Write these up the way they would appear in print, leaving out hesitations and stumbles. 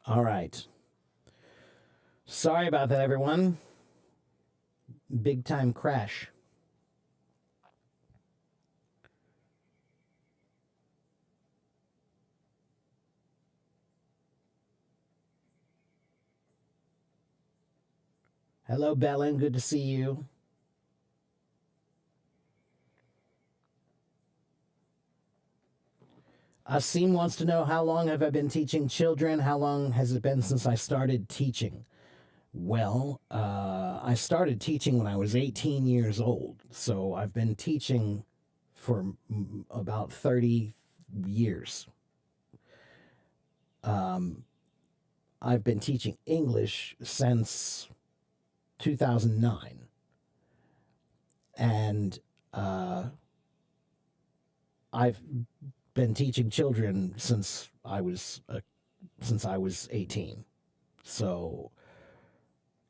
All right. Sorry about that, everyone. Big time crash. Hello, Belen. Good to see you. Asim wants to know, how long have I been teaching children? How long has it been since I started teaching? Well, I started teaching when I was 18 years old. So I've been teaching for about 30 years. I've been teaching English since 2009. And I've been teaching children since I was 18. So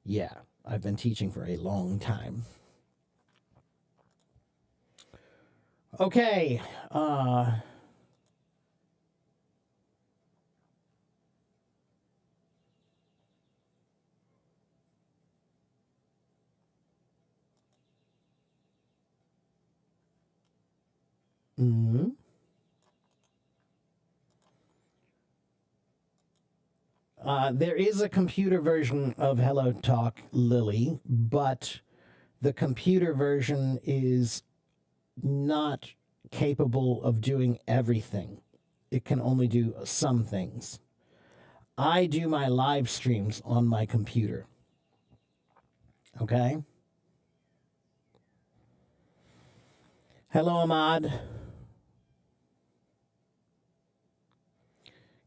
yeah, I've been teaching for a long time. Okay. Mhm. There is a computer version of Hello Talk, Lily, but the computer version is not capable of doing everything. It can only do some things. I do my live streams on my computer. Okay? Hello, Ahmad.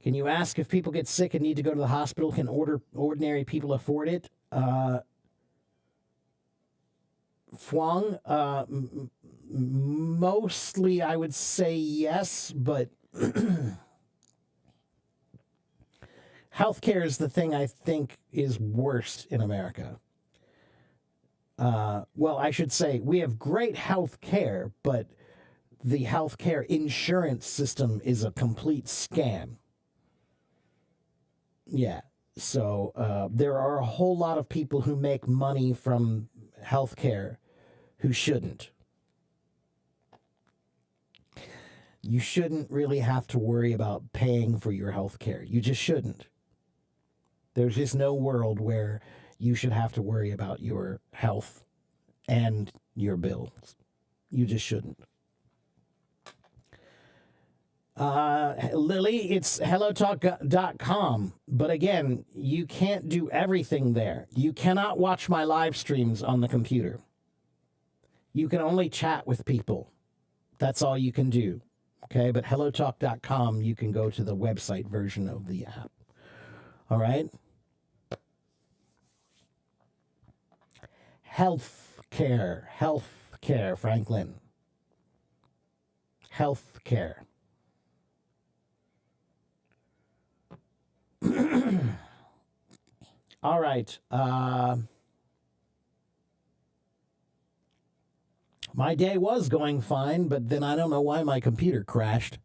Can you ask if people get sick and need to go to the hospital? Can ordinary people afford it? Fuang, mostly I would say yes, but healthcare is the thing I think is worst in America. Well, I should say we have great health care, but the healthcare insurance system is a complete scam. Yeah. So there are a whole lot of people who make money from healthcare who shouldn't. You shouldn't really have to worry about paying for your healthcare. You just shouldn't. There's just no world where you should have to worry about your health and your bills. You just shouldn't. Lily, it's hellotalk.com. But again, you can't do everything there. You cannot watch my live streams on the computer. You can only chat with people. That's all you can do. Okay, but hellotalk.com, you can go to the website version of the app. All right? Health care, Franklin. Health care. All right. My day was going fine, but then I don't know why my computer crashed.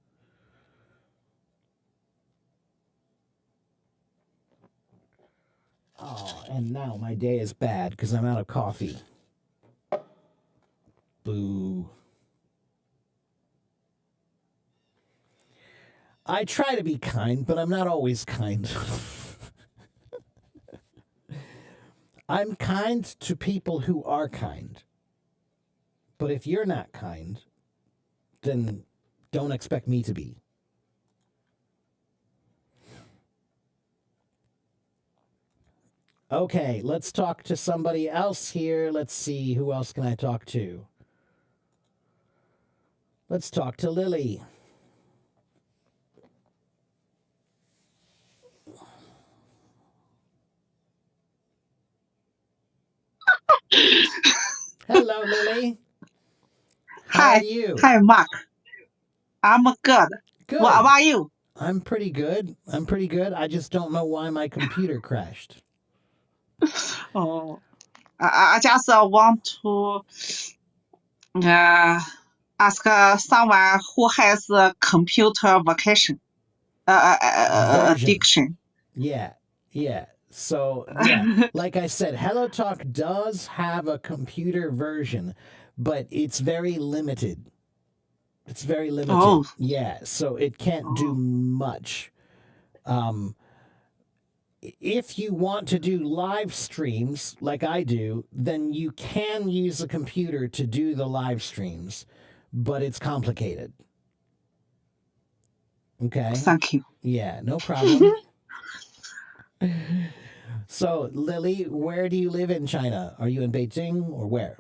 Oh, and now my day is bad because I'm out of coffee. Boo. I try to be kind, but I'm not always kind. I'm kind to people who are kind. But if you're not kind, then don't expect me to be. Okay, let's talk to somebody else here. Let's see, who else can I talk to? Let's talk to Lily. Hello, Lily. How are Hi, you? hi, Mark. I'm good. What Good. about you? I'm pretty good. I just don't know why my computer crashed. Oh, I just want to uh, ask someone who has a computer vacation Version. addiction. Yeah, yeah. So, yeah, like I said, HelloTalk does have a computer version, but it's very limited. It's very limited. Oh, Yeah, so it can't do oh, much. Um, if you want to do live streams like I do, then you can use a computer to do the live streams, but it's complicated. Okay? thank you. Yeah, no problem. So, Lily, where do you live in China? Are you in Beijing or where?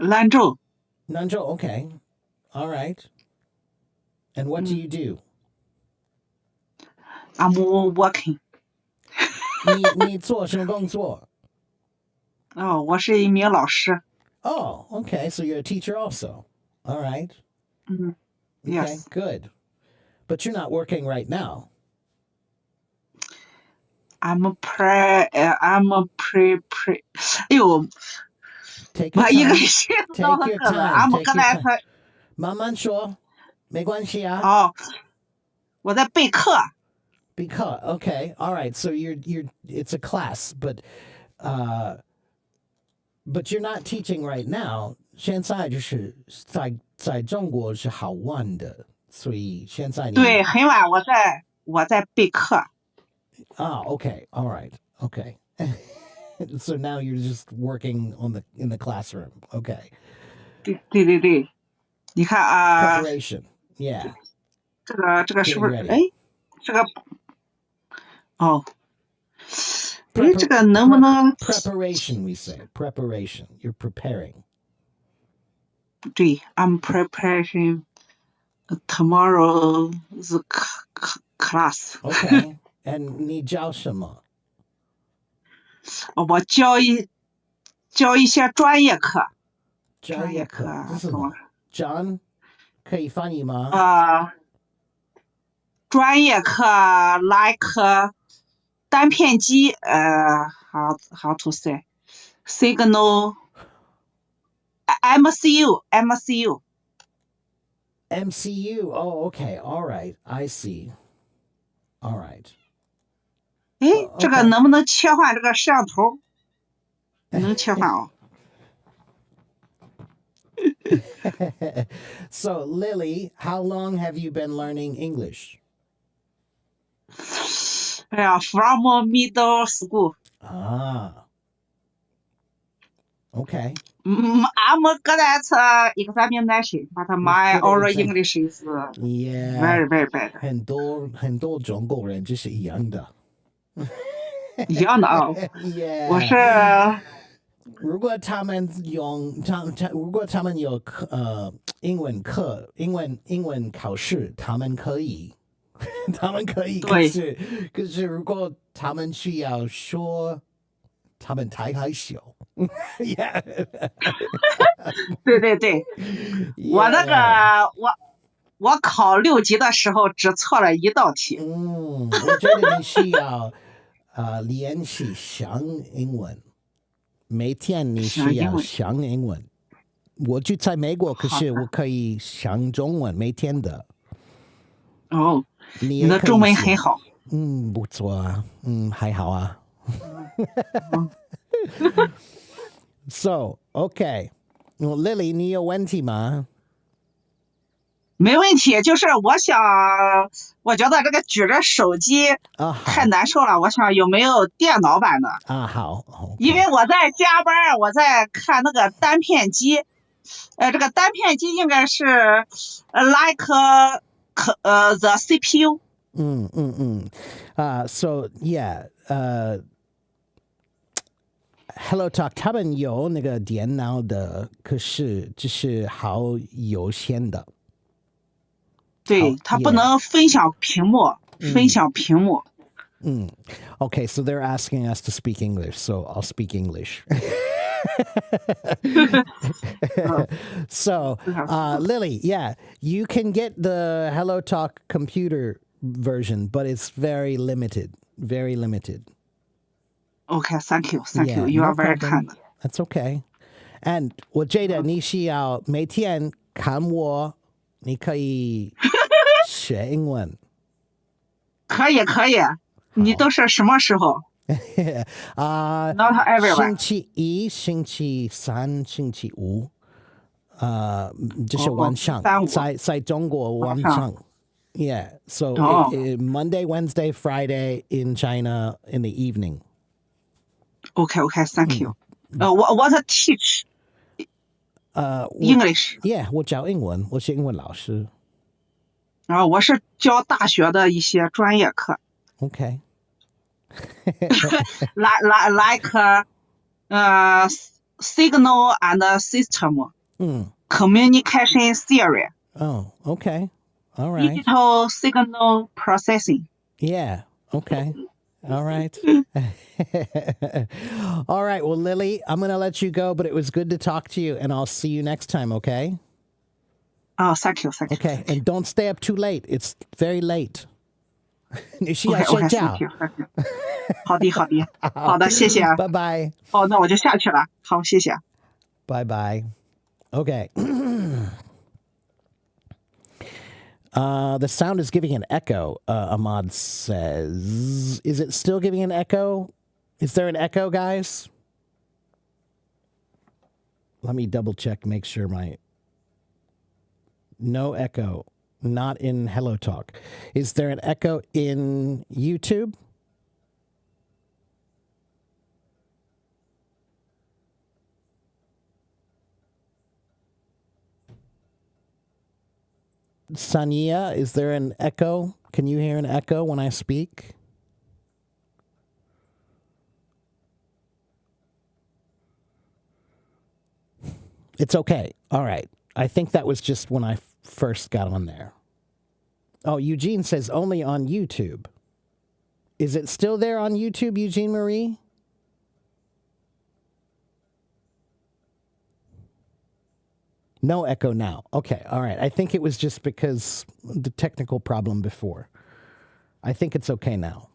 兰州 Nanzhou. Okay. All right. And what do you do? I'm working. 你做什么工作？哦，我是一名老师。 Oh, okay. So you're a teacher also. All right. 嗯 Okay, Yes. good. But you're not working right now. I'm pre. 哎呦， Take your 我一个 time. 心 Take 都 your 个了。 time. I'm Take 刚 your 才 time. 慢慢说，没关系啊。哦，我在备课。 Because okay, all right. So you're it's a class, but you're not teaching right now. 现在就是在中国是好玩的，所以现在你对，很晚，我在备课。 okay, all right, okay. So now you're just working in the classroom. Okay. 对，你看啊， Preparation. Yeah. 这个是不是？ Getting ready. 哎，这个哦，哎，这个能不能 Preparation, we say. Preparation. You're preparing. 对 ？I'm preparing tomorrow's class。 Okay. And 你教什么？我教一些专业课。专业课这是什怎么么？John 可以翻译吗？专业课 like 单片机how to say signal MCU MCU. Oh, okay. All right. I see. All right. 哎，这个 OK 能不能切换这个摄像头？能切换哦。So, Lily, how long have you been learning English? 哎呀 from middle school。 Ah. Okay. I'm good at examination, but my Good at oral exam. English is Yeah. very bad. 很多中国人就是一样的。一样的啊， Yeah. 我是如果他们有英文课、英文考试，他们可以，对可是如果他们需要说，他们太害羞。Yeah. 对，我那个我考6级的时候只错了1道题。我觉得你需要练习想英文，每天你需要想英文。我就在美国，可是我可以想中文，每天的。哦，你你的中文很好。不错啊，还好啊。So, okay. Lily, 你有问题吗？没问题，就是我觉得这个举着手机太难受了，我想有没有电脑版的？好。因为我在加班，我在看那个单片机，这个单片机应该是like the CPU。So yeah, HelloTalk 他们有那个电脑的，可是只是好有限的。对，它不能分享屏幕，Okay, so they're asking us to speak English, so I'll speak English. So, Lily, yeah, you can get the HelloTalk computer version, but it's very limited. Very limited. Okay, thank you. Yeah, You no are very problem. kind. That's okay. And 我觉得你需要每天看我，你可以学英文。可以。你都是什么时候啊， ？Not everyone。星期一、星期三、星期五，就是晚上，三五在中国晚晚上。Yeah, so Monday, Wednesday, Friday in China in the evening. OK，Thank you。What teach English？ Yeah, 我教英文，我是英文老师。然后我是教大学的一些专业课 OK. ，like signal and system communication theory。 Oh, okay. All right. Digital signal processing. Yeah. Okay. All right. All right. Well, Lily, I'm going to let you go, but it was good to talk to you, and I'll see you next time, okay? Oh, thank you. Okay. And don't stay up too late. It's very late. 你需要 OK， 睡觉。 thank you。好的，谢谢。 Bye bye. 哦，那我就下去了。好，谢谢。 Bye bye. Okay. The sound is giving an echo, Ahmad says. Is it still giving an echo? Is there an echo, guys? Let me double check, make sure no echo. Not in Hello Talk. Is there an echo in YouTube? Sania, is there an echo? Can you hear an echo when I speak? It's okay. All right. I think that was just when I first got on there. Oh, Eugene says only on YouTube. Is it still there on YouTube, Eugene Marie? No echo now. Okay, all right. I think it was just because the technical problem before. I think it's okay now.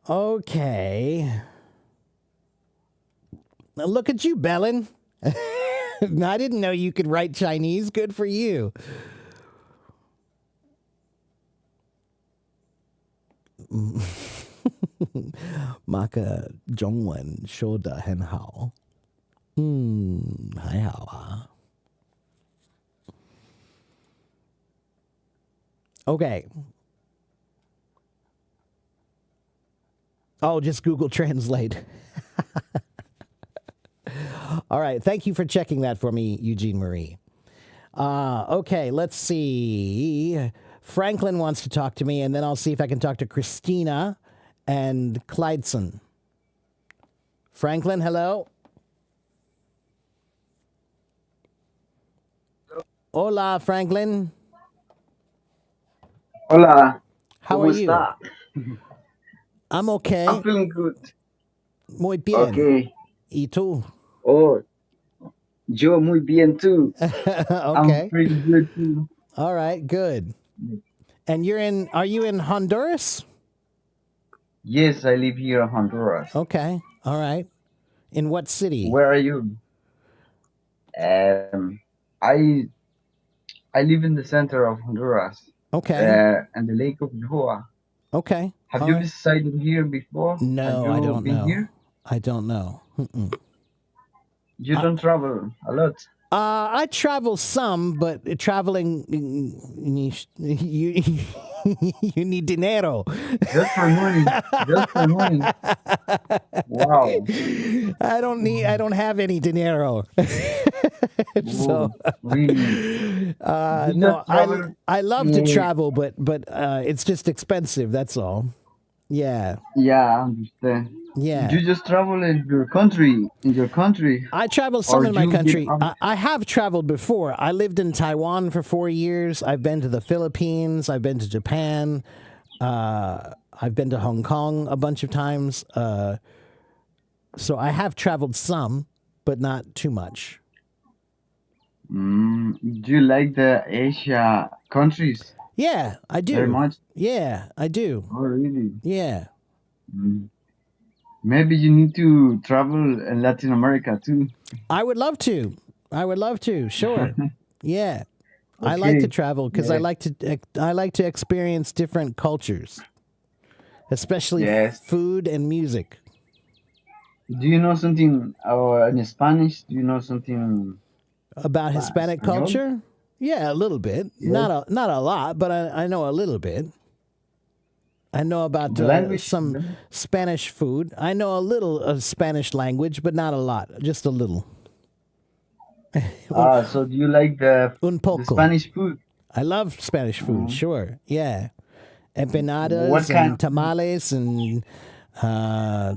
Okay. Now look at you, Bellin. I didn't know you could write Chinese. Good for you. Maka 中文说得很好。还好啊。Okay. Oh, just Google Translate. All right. Thank you for checking that for me, Eugene Marie. Okay, let's see. Franklin wants to talk to me, and then I'll see if I can talk to Christina and Clydeson. Franklin, hello. Hola, Franklin. Hola. How are you? Está? I'm okay. I'm feeling good. Muy bien. Okay. ¿Y tú? Oh, yo muy bien too. Okay. I'm pretty good too. All right, good. And are you in Honduras? Yes, I live here in Honduras. Okay. All right. In what city? Where are you? I live in the center of Honduras. Okay. And the Lake of Joa. Okay. Have All you right. visited here before? No, Have I you don't been know. Here? I don't know. You don't travel a lot. I travel some, but traveling you you need dinero. Just for money. Just for money. Wow. I don't have any dinero. So Really? no, just travel? I love to travel, but it's just expensive. That's all. Yeah. Yeah, I understand. Yeah. You just travel in your country. I travel some Or in my you get country. out- I have traveled before. I lived in Taiwan for 4 years. I've been to the Philippines. I've been to Japan. I've been to Hong Kong a bunch of times. So I have traveled some, but not too much. Do you like the Asia countries Yeah, I do. very much? Yeah, I do. Oh, really? Yeah. Maybe you need to travel in Latin America too. I would love to. Sure. Yeah. I like to Okay. travel because Yes. I like to experience different cultures, especially Yes. food and music. Do you know something in Spanish? Do you know something About Hispanic Espanol? culture? Yeah, a little bit. Yes. Not a lot, but I know a little bit. I know about The language. some Spanish food. I know a little of Spanish language, but not a lot. Just a little. Un, So do you like un the poco. Spanish food? I love Spanish food. Mm. Sure. Yeah. What Empanadas kind and of food? tamales and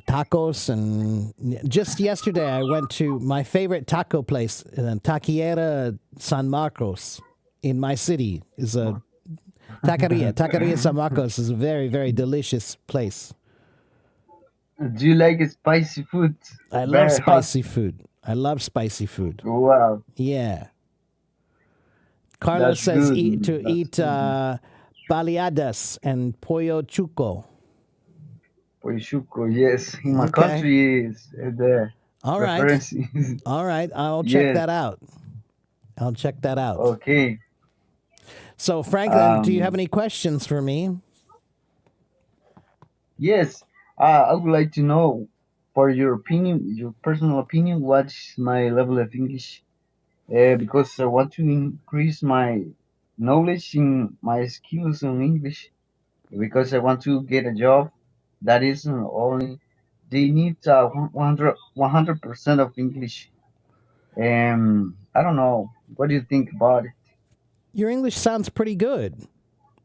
tacos. And just yesterday, I went to my favorite taco place, Taqueria San Marcos, in my city. Is a Taqueria San Marcos is a very, very delicious place. Do you like spicy food? I love Very hot. spicy food. I love spicy food. Wow, Yeah. Carlos that's says good. to That's eat good. baleadas and pollo chuco. Poishuko, yes. In my Okay. country is the All right. reference is All right. I'll check yes. that out. I'll check that out. Okay. So, Franklin, do you have Um. any questions for me? Yes. I would like to know, for your opinion, your personal opinion, what's my level of English? Because I want to increase my knowledge in my skills in English. Because I want to get a job that isn't only they need 100% of English. I don't know. What do you think about it? Your English sounds pretty good.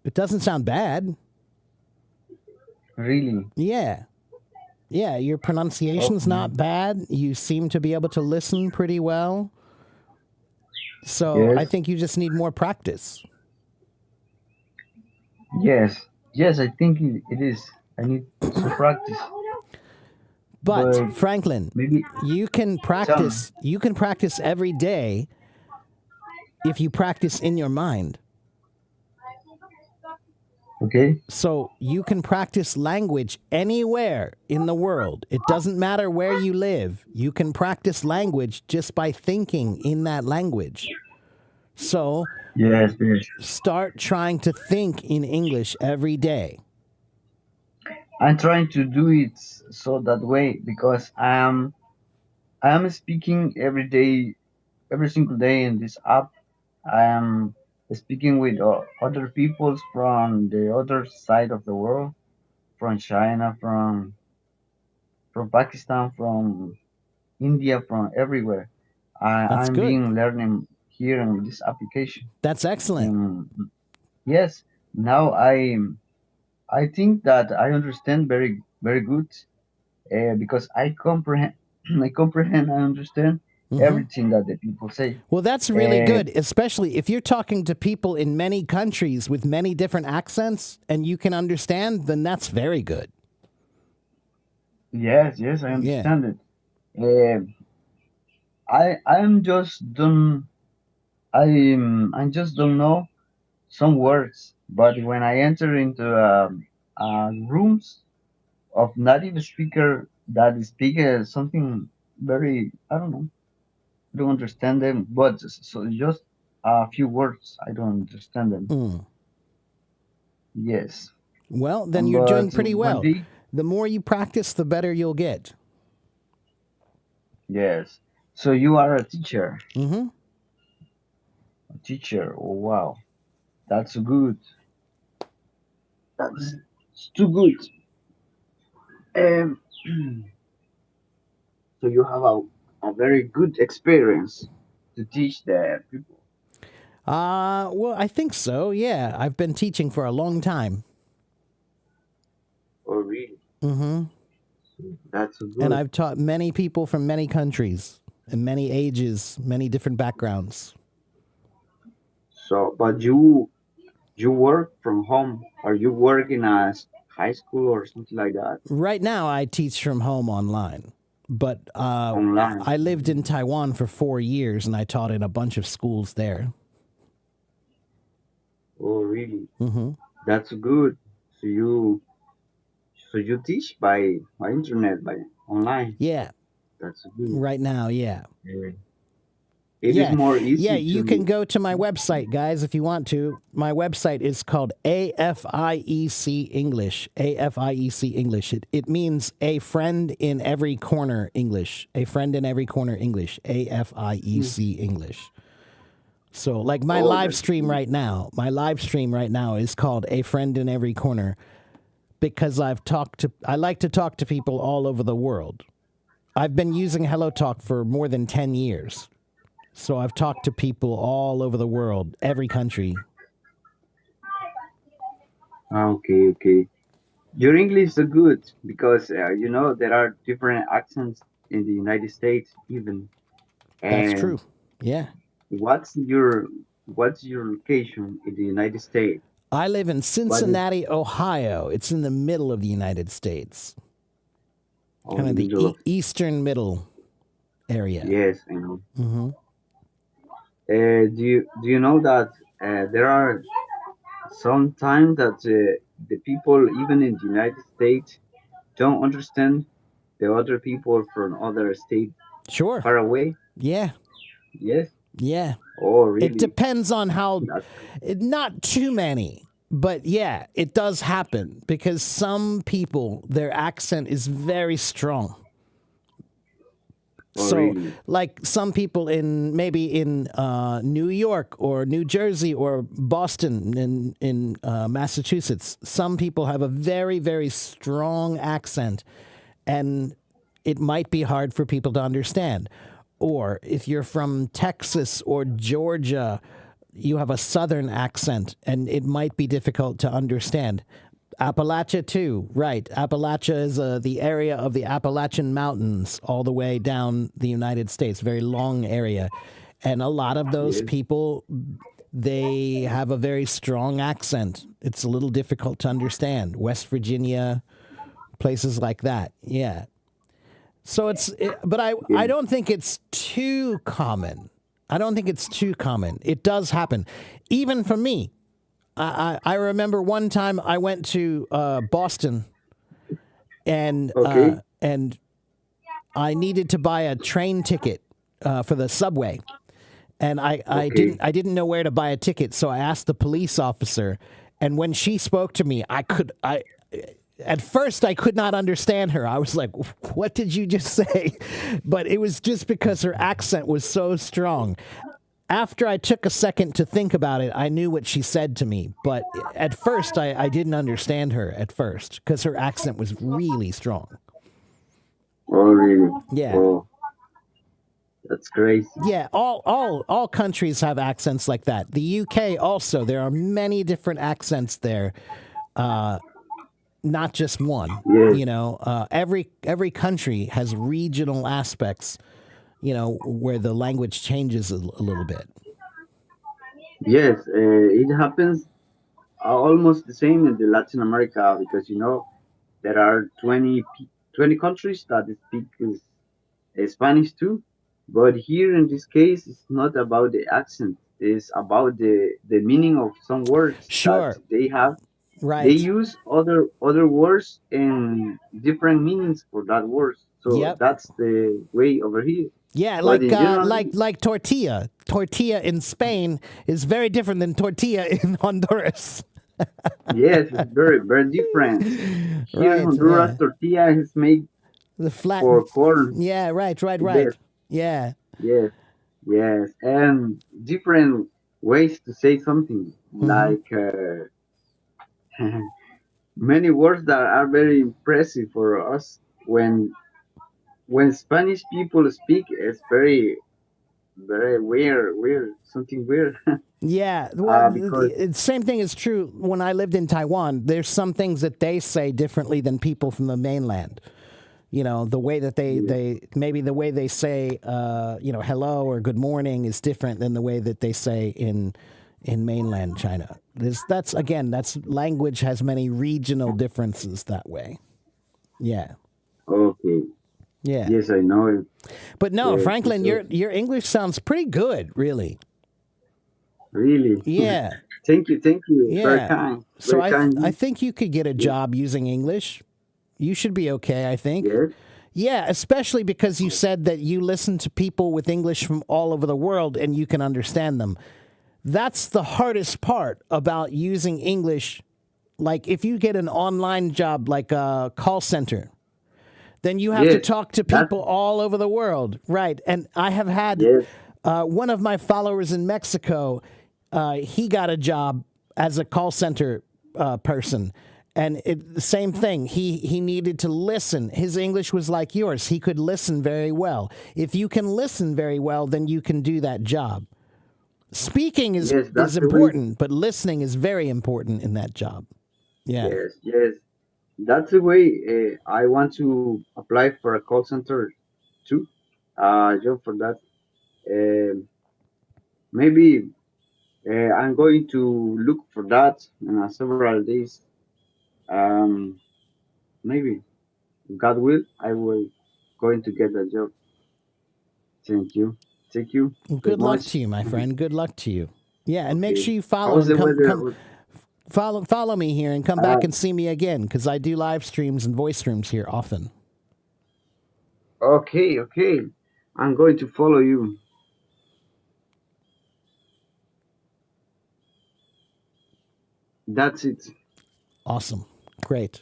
It doesn't sound bad. Really? Yeah. Yeah, your pronunciation's Okay. not bad. You seem to be able to listen pretty well. So, I Yes. think you just need more practice. Yes. Yes. I think it is. I need some practice, But, but Franklin, maybe tell me. you can practice every day if you practice in your mind. Okay. So you can practice language anywhere in the world. It doesn't matter where you live. You can practice language just by thinking in that language. So Yes. Yes. start trying to think in English every day. I'm trying to do it so that way because I am speaking every day, every single day in this app. I am speaking with other peoples from the other side of the world, from China, from Pakistan, from India, from everywhere. That's I'm good. being learning here in this application. That's excellent. Um, yes, now I think that I understand very good because I comprehend I understand Hmm. everything that the people say. Well, that's really Uh, good, especially if you're talking to people in many countries with many different accents and you can understand, then that's very good. yes, yes, I Yeah. understand it. Uh, I'm just don't I just don't know some words, but when I enter into rooms of native speaker that speak something very I don't know, I don't understand them, but so just a few words I don't understand them. Mm. Yes, Well, then you're doing but pretty when well. they The more you practice, the better you'll get. yes, so you are a teacher, Hmm. a teacher. Oh wow, that's good. That's it's too good. Um, so you have a very good experience to teach the people. Well, I think so. Yeah, I've been teaching for a long time. Oh really? Hmm. That's And good. I've taught many people from many countries and many ages, many different backgrounds. So, but you work from home, or you work in a high school or something like that Right now, I teach from home online, but online. I lived in Taiwan for 4 years and I taught in a bunch of schools there. Oh really? Hmm. That's good. So you teach by internet by online. Yeah, That's good. right now, yeah. Yeah. It is Yeah. more easy Yeah, to you can go to my website, guys, if you want to. My website is called AFIEC English. AFIEC English. It means a friend in every corner English. A friend in every corner English. AFIEC English. So, like my Oh, live that's stream right now, is called A Friend in Every Corner because I like to talk to people all over the world. I've been using HelloTalk for more than 10 years. So I've talked to people all over the world, every country. okay. Okay. Your English is good because you know there are different accents in the United States even. That's And true. Yeah. what's your what's your location in the United States? I live in What is Cincinnati, Ohio. It's in the middle of the United States, oh, kind the of the middle of eastern middle area. yes, I know. Hmm. Do you know that there are some time that the people even in the United States don't understand the other people from other state Sure. far away? Yeah. Yes. Yeah. Oh, It really? depends on how, That's not too many, but yeah, it does happen because some people, their accent is very strong. oh, So, really? like some people maybe in New York or New Jersey or Boston in Massachusetts, some people have a very, very strong accent, and it might be hard for people to understand. Or if you're from Texas or Georgia, you have a southern accent, and it might be difficult to understand. Appalachia too, right? Appalachia is the area of the Appalachian Mountains all the way down the United States, very long area, and a lot of those Yes. people, they have a very strong accent. It's a little difficult to understand. West Virginia, places like that, yeah. So but I Yes. don't think it's too common. I don't think it's too common. It does happen, even for me. I remember one time I went to Boston Okay. and I needed to buy a train ticket for the subway, and Okay. I didn't know where to buy a ticket, so I asked the police officer, and when she spoke to me, I at first I could not understand her. I was like, "What did you just say?" But it was just because her accent was so strong. After I took a second to think about it, I knew what she said to me. But at first, I didn't understand her at first because her accent was really strong. Oh, really? Yeah. Oh, that's crazy. Yeah, all countries have accents like that. The UK also, there are many different accents there, not just one. Yes. You know, every country has regional aspects. You know, where the language changes a little bit. Yes. It happens almost the same in the Latin America because you know there are 20 countries that speak Spanish too. But here in this case, it's not about the accent. It's about the meaning of some words that Sure, they have. They right. use other words and different meanings for that words. So Yep. that's the way over here. Yeah, But in general, like tortilla. Tortilla in Spain is very different than tortilla in Honduras. yes, it's very different. Here in Right. Honduras, Yeah. tortilla is made The flat. for corn. Yeah. Right. Yes, Yeah. yes, yes, and different ways to say something Hmm. like many words that are very impressive for us when Spanish people speak. It's very weird, something weird. Yeah. Well, Because the same thing is true when I lived in Taiwan. There's some things that they say differently than people from the mainland. You know, the way that maybe the way they say, hello or good morning is different than the way that they say in mainland China. That's language has many regional differences that way. Yeah. okay, Yeah. yes, I know it. But no, Yes, Franklin, so your English sounds pretty good, really. really, Yeah. thank you, Yeah. So very kind. I think you could get a job using English. You should be okay, I think. Yes, Yeah, especially because you said that you listen to people with English from all over the world and you can understand them. That's the hardest part about using English. Like if you get an online job like a call center, then you have to Yes, talk to that's people all over the world. Right. And I have had yes, one of my followers in Mexico, he got a job as a call center person. And the same thing. He needed to listen. His English was like yours. He could listen very well. If you can listen very well, then you can do that job. Speaking yes, that's is the way. important, but listening is very important in that job. Yeah. Yes, yes, that's the way. I want to apply for a call center too. Job for that. Um Maybe I'm going to look for that in several days. Um, Maybe God will, I will going to get a job. Thank you. Thank you very Good luck much. to you, my friend. Good luck to you. Yeah, and make Okay. sure you follow How's and the come weather? come follow me here and come back Uh, and see me again because I do live streams and voice streams here often. okay, okay. I'm going to follow you. That's it. Awesome. Great.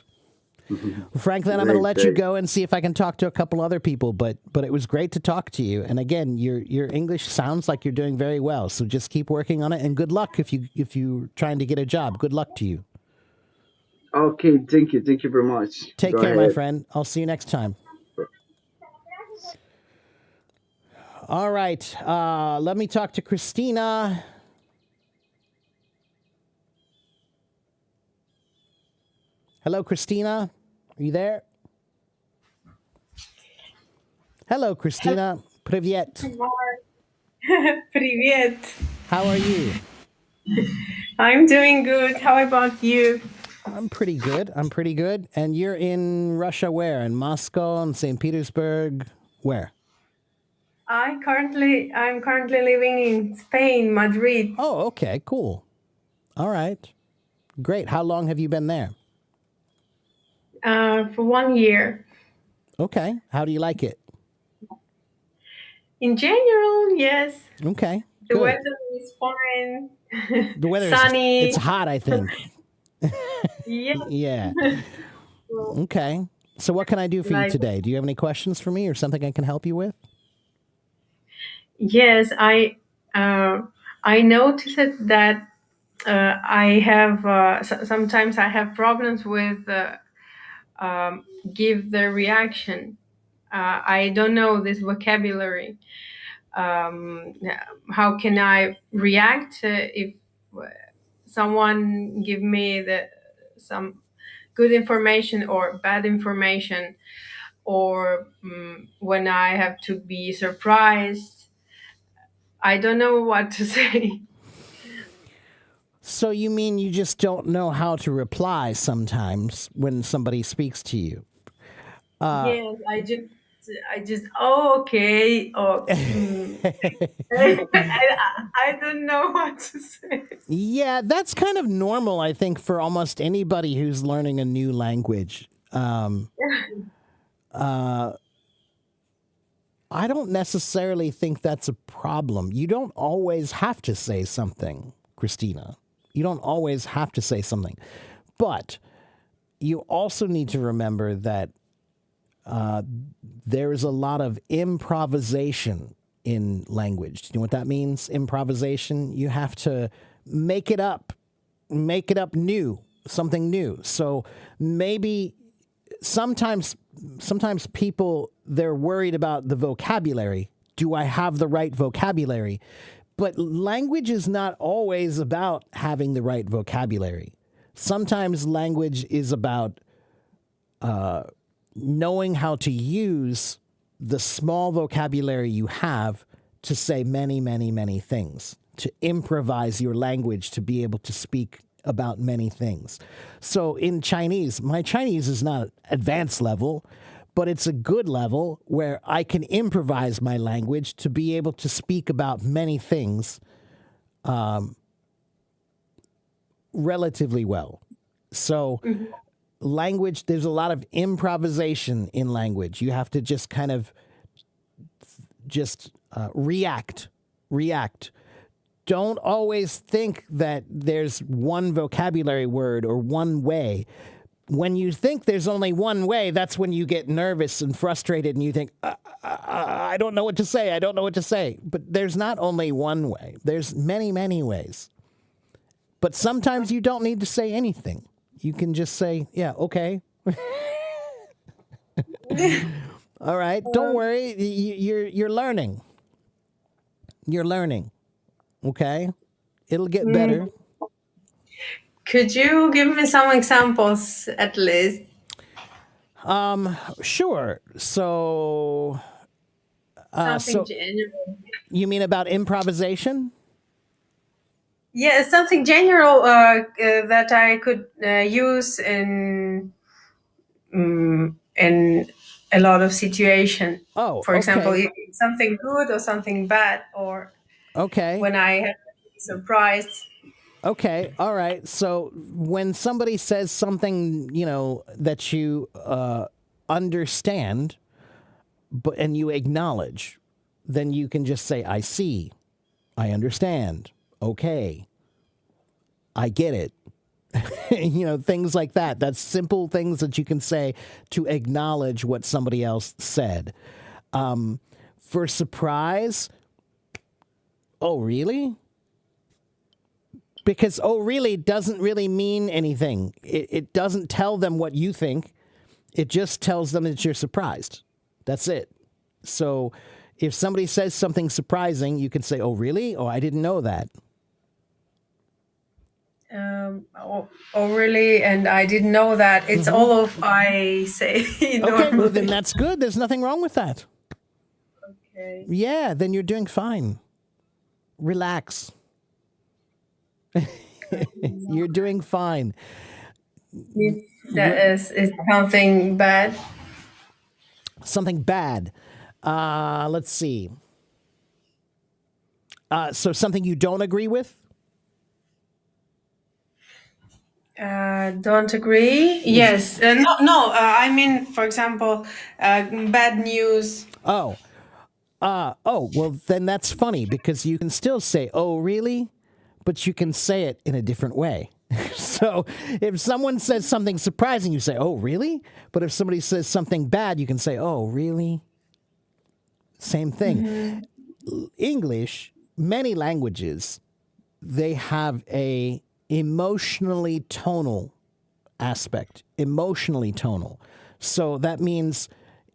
Franklin, I'm going to Great, let you great. go and see if I can talk to a couple other people, but it was great to talk to you. And again, your English sounds like you're doing very well. So just keep working on it and good luck if you're trying to get a job. Good luck to you. Okay, thank you. Thank you very much. Take Go care, my ahead. friend. I'll see you next time. All right. Let me talk to Christina. Hello, Christina. Are you there? Hello, Christina. Привет. Привет. How are you? I'm doing good. How about you? I'm pretty good. I'm pretty good. And you're in Russia where? In Moscow and St. Petersburg? Where? I'm currently living in Spain, Madrid. Oh, okay. Cool. All right. Great. How long have you been there? For 1 year. Okay. How do you like it? In general, yes. Okay. The Good. weather is fine. The weather Sunny. it's hot, I think. Yeah. Yeah. Well, Okay. So what can I do for you like today? Do you have any questions for me or something I can help you with? yes, I noticed that I have sometimes I have problems with give the reaction. I don't know this vocabulary. How can I react if someone give me some good information or bad information, or when I have to be surprised? I don't know what to say. So you mean you just don't know how to reply sometimes when somebody speaks to you? Yes, I just oh okay or I don't know what to say. Yeah, that's kind of normal, I think, for almost anybody who's learning a new language. I don't necessarily think that's a problem. You don't always have to say something, Christina. You don't always have to say something. But you also need to remember that there is a lot of improvisation in language. Do you know what that means? Improvisation. You have to make it up new, something new. So maybe sometimes people they're worried about the vocabulary. Do I have the right vocabulary? But language is not always about having the right vocabulary. Sometimes language is about knowing how to use the small vocabulary you have to say many, many, many things, to improvise your language to be able to speak about many things. So in Chinese, my Chinese is not advanced level, but it's a good level where I can improvise my language to be able to speak about many things relatively well. So language, there's a lot of improvisation in language. You have to just kind of react. Don't always think that there's one vocabulary word or one way. When you think there's only one way, that's when you get nervous and frustrated and you think, I don't know what to say. I don't know what to say. But there's not only one way. There's many, many ways. But sometimes you don't need to say anything. You can just say, yeah, okay. All right. Don't worry. You're learning. You're learning. Okay? It'll get better. Could you give me some examples at least? Sure. So, Something general. you mean about improvisation? Yeah, something general that I could use in a lot of situation. Oh, For example, okay. if it's something good or something bad, or Okay. when I have to be surprised. Okay. All right. So when somebody says something, that you understand, and you acknowledge, then you can just say, I see, I understand, okay, I get it. Things like that. That's simple things that you can say to acknowledge what somebody else said. For surprise, oh, really? Because, oh, really doesn't really mean anything. It doesn't tell them what you think. It just tells them that you're surprised. That's it. So if somebody says something surprising, you can say, oh, really? Oh, I didn't know that. Oh, really? And I didn't know that. It's all of I say. Okay, well, then that's good. There's nothing wrong with that. Okay. Yeah, then you're doing fine. Relax. You're doing fine. That is something bad. Something bad. Let's see. So something you don't agree with? Don't agree. Yes. No. I mean, for example, bad news. Oh, well, then that's funny because you can still say, oh, really? But you can say it in a different way. So if someone says something surprising, you say, oh, really? But if somebody says something bad, you can say, oh, really? Same thing. English, many languages, they have a emotionally tonal aspect, emotionally tonal. So that means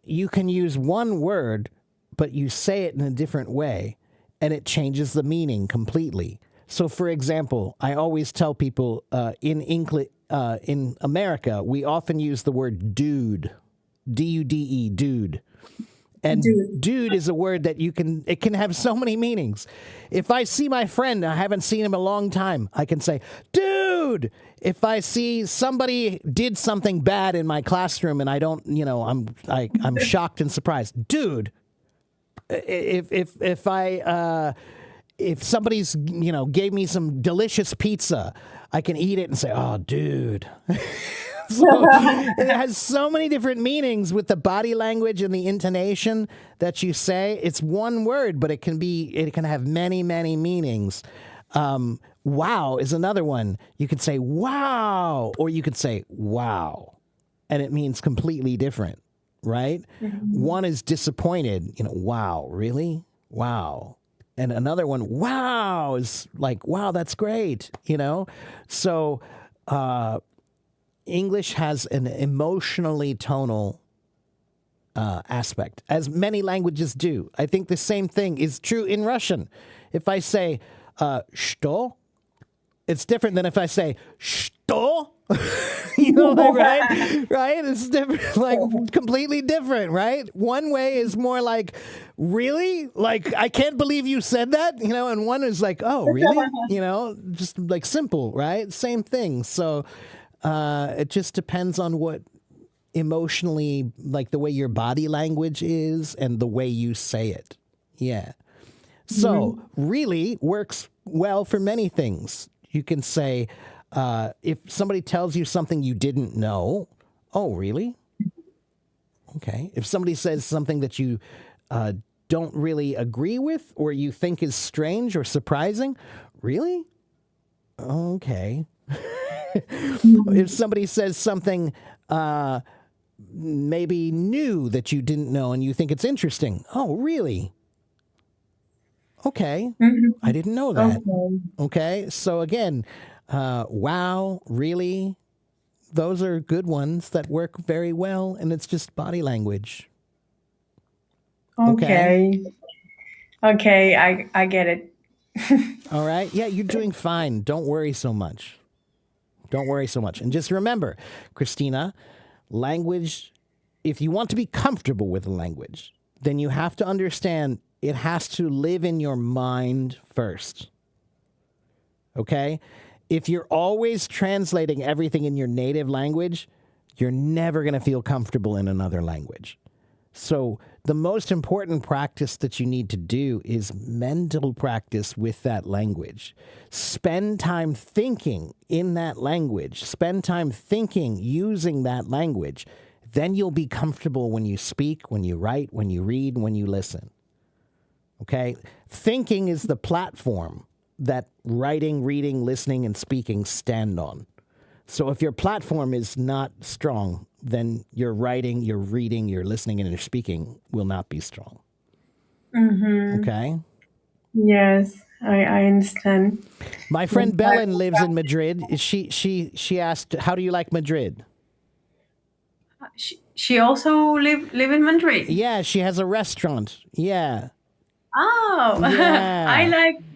you can use one word, but you say it in a different way, and it changes the meaning completely. So, for example, I always tell people in America, we often use the word dude, D-U-D-E, dude. And dude is a word that it can have so many meanings. If I see my friend, I haven't seen him a long time, I can say, dude. If I see somebody did something bad in my classroom and I don't, I'm shocked and surprised, dude. If somebody's, gave me some delicious pizza, I can eat it and say, oh, dude. So it has so many different meanings with the body language and the intonation that you say. It's one word, but it can have many, many meanings. Wow is another one. You could say wow, or you could say wow, and it means completely different, right? One is disappointed, wow, really? Wow. And another one, wow, is like, wow, that's great, So English has an emotionally tonal aspect, as many languages do. I think the same thing is true in Russian. If I say, что, it's different than if I say, что? Right? It's different, like completely different, right? One way is more like, really? Like, I can't believe you said that, and one is like, oh, really? Just like simple, right? Same thing. So it just depends on what emotionally, like the way your body language is and the way you say it. Yeah. So really works well for many things. You can say, if somebody tells you something you didn't know, Oh, really? Okay. If somebody says something that you don't really agree with or you think is strange or surprising, really? Okay. If somebody says something maybe new that you didn't know and you think it's interesting, oh, really? Okay. I didn't know that. Okay. Okay. So again, wow, really? Those are good ones that work very well, and it's just body language. Okay. Okay, I get it. All right. Yeah, you're doing fine. Don't worry so much. Don't worry so much. And just remember, Christina, language, if you want to be comfortable with a language, then you have to understand it has to live in your mind first. Okay? If you're always translating everything in your native language, you're never going to feel comfortable in another language. So the most important practice that you need to do is mental practice with that language. Spend time thinking in that language. Spend time thinking using that language. Then you'll be comfortable when you speak, when you write, when you read, when you listen. Okay? Thinking is the platform that writing, reading, listening, and speaking stand on. So if your platform is not strong, then your writing, your reading, your listening, and your speaking will not be strong. Okay? Yes, I understand. My friend Belen lives in Madrid. She asked, how do you like Madrid? She also live in Madrid. Yeah, she has a restaurant. Yeah. Oh, Yeah.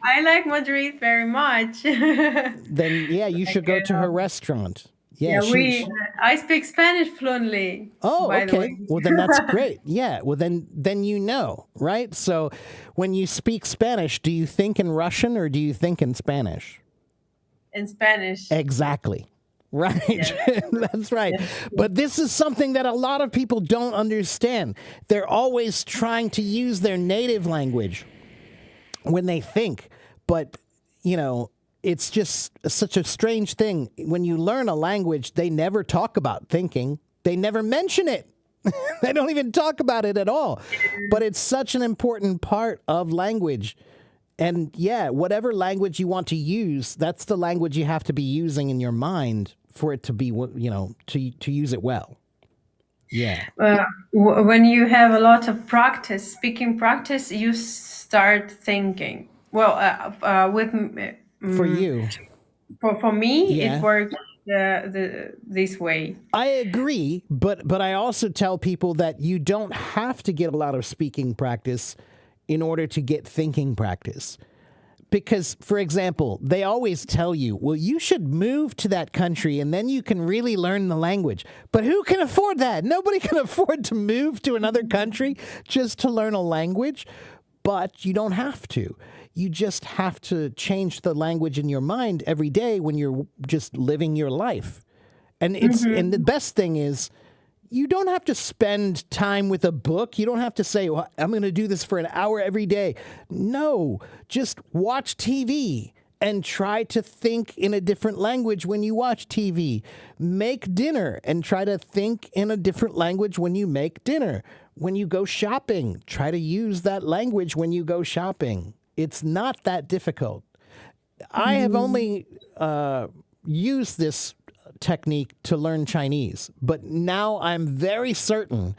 I like Madrid very much. Then, yeah, you should go to her restaurant. Yeah, Yeah, I speak Spanish fluently. Oh, by the okay. way. Well, then that's great. Yeah. Well, then you know, right? So when you speak Spanish, do you think in Russian or do you think in Spanish? In Spanish. Exactly. Right. That's right. But this is something that a lot of people don't understand. They're always trying to use their native language when they think. But, you know, it's just such a strange thing. When you learn a language, they never talk about thinking. They never mention it. They don't even talk about it at all. But it's such an important part of language. And yeah, whatever language you want to use, that's the language you have to be using in your mind for it to be, you know, to use it well. Yeah. When you have a lot of practice, speaking practice, you start thinking. Well, For you. For me, Yeah. it works this way. I agree, but I also tell people that you don't have to get a lot of speaking practice in order to get thinking practice. Because, for example, they always tell you, well, you should move to that country and then you can really learn the language. But who can afford that? Nobody can afford to move to another country just to learn a language. But you don't have to. You just have to change the language in your mind every day when you're just living your life. And and the best thing is, you don't have to spend time with a book. You don't have to say, well, I'm going to do this for an hour every day. No, just watch TV and try to think in a different language when you watch TV. Make dinner and try to think in a different language when you make dinner. When you go shopping, try to use that language when you go shopping. It's not that difficult. I have only used this technique to learn Chinese, but now I'm very certain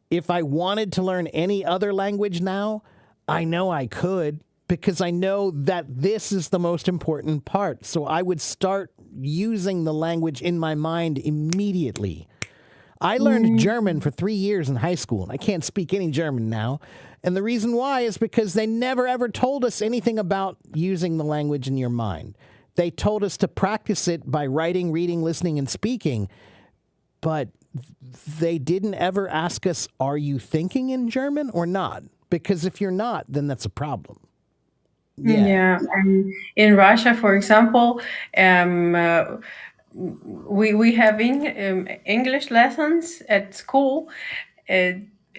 if I wanted to learn any other language now, I know I could, because I know that this is the most important part. So I would start using the language in my mind immediately. I learned German for 3 years in high school, and I can't speak any German now. And the reason why is because they never ever told us anything about using the language in your mind. They told us to practice it by writing, reading, listening, and speaking. But they didn't ever ask us, are you thinking in German or not? Because if you're not, then that's a problem. Yeah. In Russia, for example, we having English lessons at school,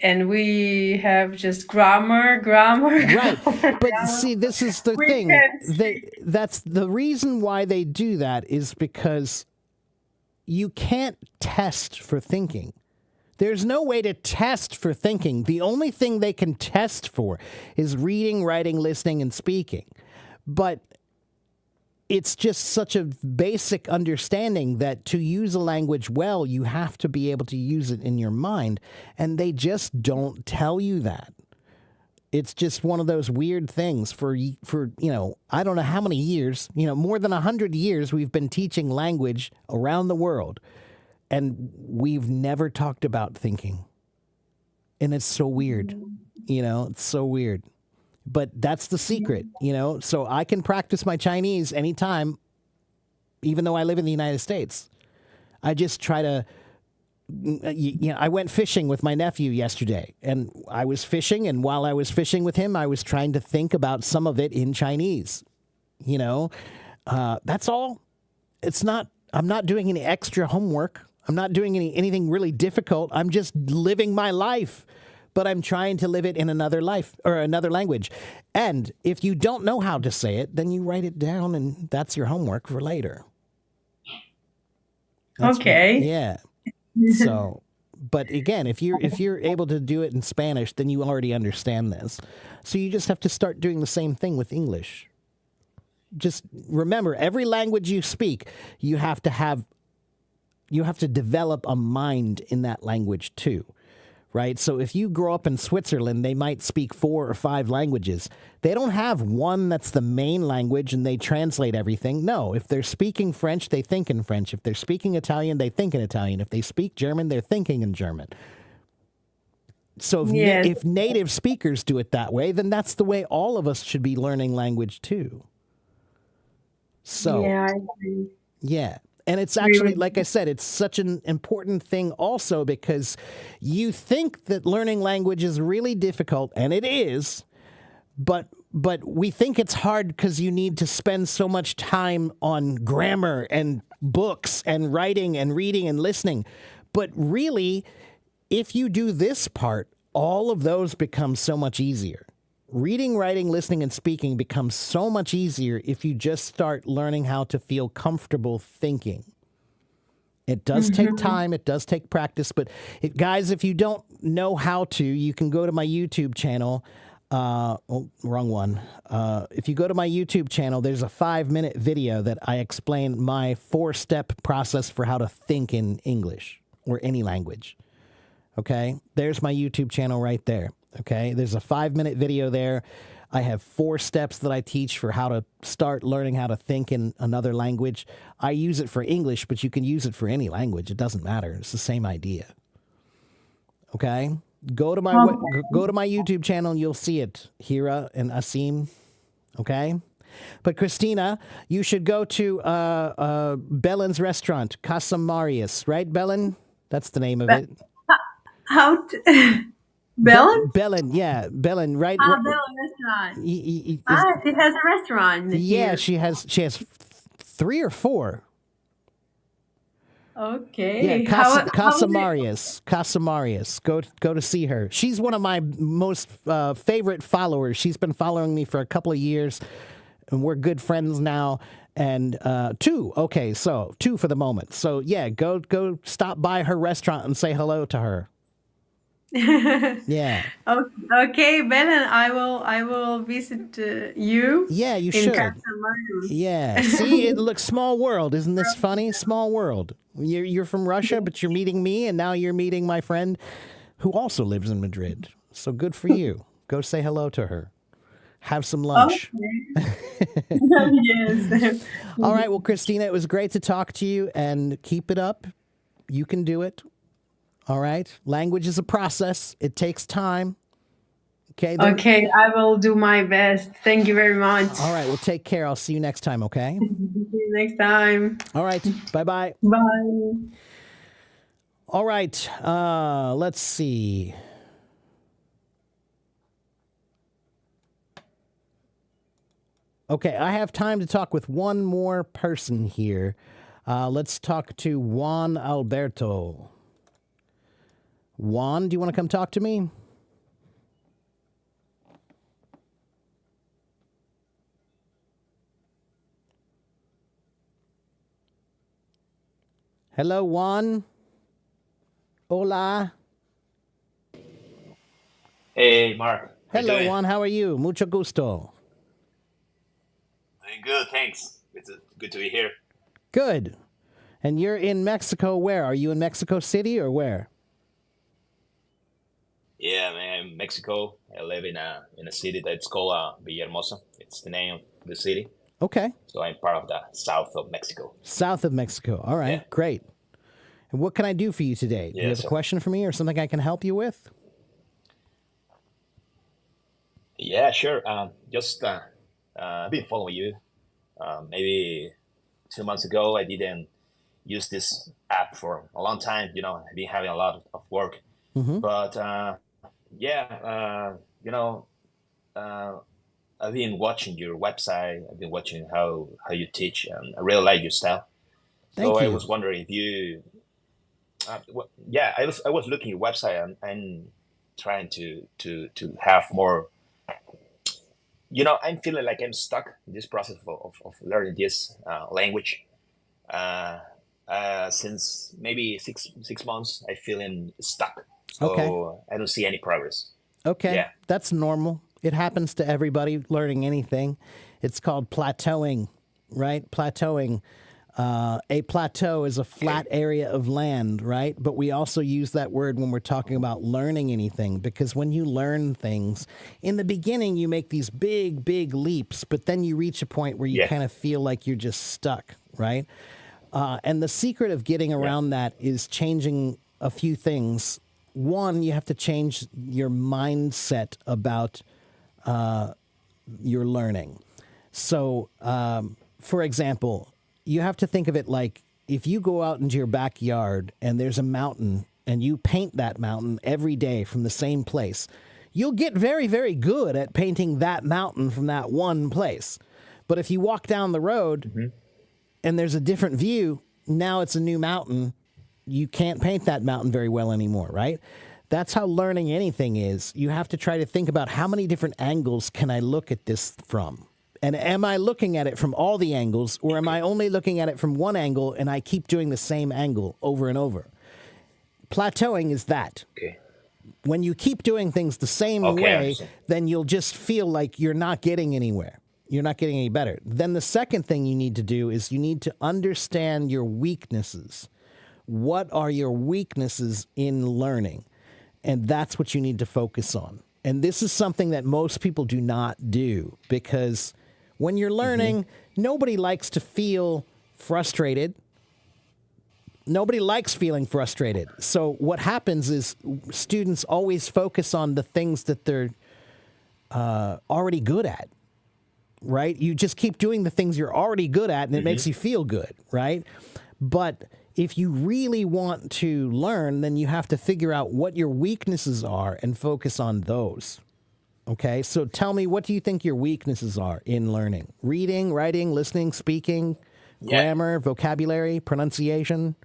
and we have just grammar. Right. But grammar. see, this is the We thing. can't- That's the reason why they do that is because you can't test for thinking. There's no way to test for thinking. The only thing they can test for is reading, writing, listening, and speaking. But it's just such a basic understanding that to use a language well, you have to be able to use it in your mind. And they just don't tell you that. It's just one of those weird things for I don't know how many years, more than 100 years we've been teaching language around the world. And we've never talked about thinking. And it's so weird. It's so weird. But that's the secret, So I can practice my Chinese anytime, even though I live in the United States. I just try to, I went fishing with my nephew yesterday. And I was fishing. And while I was fishing with him, I was trying to think about some of it in Chinese. That's all. I'm not doing any extra homework. I'm not doing anything really difficult. I'm just living my life, but I'm trying to live it in another language. And if you don't know how to say it, then you write it down, and that's your homework for later. Okay. Yeah. So, but again, if you're able to do it in Spanish, then you already understand this. So you just have to start doing the same thing with English. Just remember, every language you speak, you have to develop a mind in that language too, right? So if you grow up in Switzerland, they might speak 4 or 5 languages. They don't have one that's the main language and they translate everything. No, if they're speaking French, they think in French. If they're speaking Italian, they think in Italian. If they speak German, they're thinking in German. So if native speakers do it that way, then that's the way all of us should be learning language too. So, yeah, I agree. Yeah. And it's actually, like I said, it's such an important thing also because you think that learning language is really difficult, and it is, but we think it's hard because you need to spend so much time on grammar and books and writing and reading and listening. But really, if you do this part, all of those become so much easier. Reading, writing, listening, and speaking becomes so much easier if you just start learning how to feel comfortable thinking. It does take time. It does take practice. But guys, if you don't know how to, you can go to my YouTube channel. Wrong one. If you go to my YouTube channel, there's a 5-minute video that I explain my 4-step process for how to think in English or any language. Okay? There's my YouTube channel right there. Okay, there's a 5-minute video there. I have 4 steps that I teach for how to start learning how to think in another language. I use it for English, but you can use it for any language. It doesn't matter. It's the same idea. Okay, go to my YouTube channel and you'll see it, Hira and Asim. Okay, but Christina, you should go to Belen's restaurant, Casa Marius, right, Belen? That's the name of it. How to... Belen? Belen, yeah, Belen, right? Belen restaurant. She has a restaurant. Yeah, here. she has 3 or 4. Okay. Yeah, Casa Marius. Casa Marius. Go to see her. She's one of my most favorite followers. She's been following me for a couple of years, and we're good friends now. And 2. Okay, so 2 for the moment. So yeah, go stop by her restaurant and say hello to her. Yeah. Okay, Belen, I will visit you. Yeah, you in should. Casa Marius. Yeah. See, it looks small world. Isn't this funny? Small world. You're from Russia, but you're meeting me, and now you're meeting my friend who also lives in Madrid. So good for you. Go say hello to her. Have some lunch. Okay. Yes. All right. Well, Christina, it was great to talk to you, and keep it up. You can do it. All right. Language is a process. It takes time. Okay. Okay, I will do my best. Thank you very much. All right. Well, take care. I'll see you next time. Okay. See you next time. All right. Bye-bye. Bye. All right. Let's see. Okay. I have time to talk with one more person here. Let's talk to Juan Alberto. Juan, do you want to come talk to me? Hello, Juan. Hola. Hey, Mark. How you Hello, doing? Juan. How are you? Mucho gusto. Doing good, thanks. It's good to be here. Good. And you're in Mexico. Where? Are you in Mexico City or where? Yeah, man, I'm in Mexico. I live in a city that's called Villahermosa. It's the name of the city. Okay. So I'm part of the south of Mexico. South of Mexico. All right. Yeah. Great. And what can I do for you today? Do you Yeah, have a so question for me or something I can help you with? yeah, sure. Just I've been following you. Maybe 2 months ago, I didn't use this app for a long time. I've been having a lot of work, Mm-hmm. but yeah, uh, I've been watching your website. I've been watching how you teach, and I really like your style. So Thank I you. was wondering if you, yeah, I was looking at your website and trying to have more. I'm feeling like I'm stuck in this process of learning this language. Uh, since maybe six months, I feeling stuck. Okay. So I don't see any progress. Okay. Yeah. That's normal. It happens to everybody learning anything. It's called plateauing, right? Plateauing. A plateau is a flat area of land, right? But we also use that word when we're talking about learning anything, because when you learn things, in the beginning, you make these big, big leaps, but then you reach a point where you Yeah. kind of feel like you're just stuck, right? And the secret of getting Yeah. around that is changing a few things. One, you have to change your mindset about your learning. So, for example, you have to think of it like if you go out into your backyard and there's a mountain and you paint that mountain every day from the same place, you'll get very, very good at painting that mountain from that one place. But if you walk down the road and there's a different view, now it's a new mountain, you can't paint that mountain very well anymore, right? That's how learning anything is. You have to try to think about how many different angles can I look at this from? And am I looking at it from all the angles, or am I only looking at it from one angle and I keep doing the same angle over and over? Plateauing is that. Okay. When you keep doing things the same Okay, I way, understand. then you'll just feel like you're not getting anywhere. You're not getting any better. Then the second thing you need to do is you need to understand your weaknesses. What are your weaknesses in learning? And that's what you need to focus on. And this is something that most people do not do, because when you're learning, nobody likes to feel frustrated. Nobody likes feeling frustrated. So what happens is students always focus on the things that they're already good at, right? You just keep doing the things you're already good at, and it makes you feel good, right? But if you really want to learn, then you have to figure out what your weaknesses are and focus on those. Okay, so tell me, what do you think your weaknesses are in learning? Reading, writing, listening, speaking, Yeah. grammar, vocabulary, pronunciation?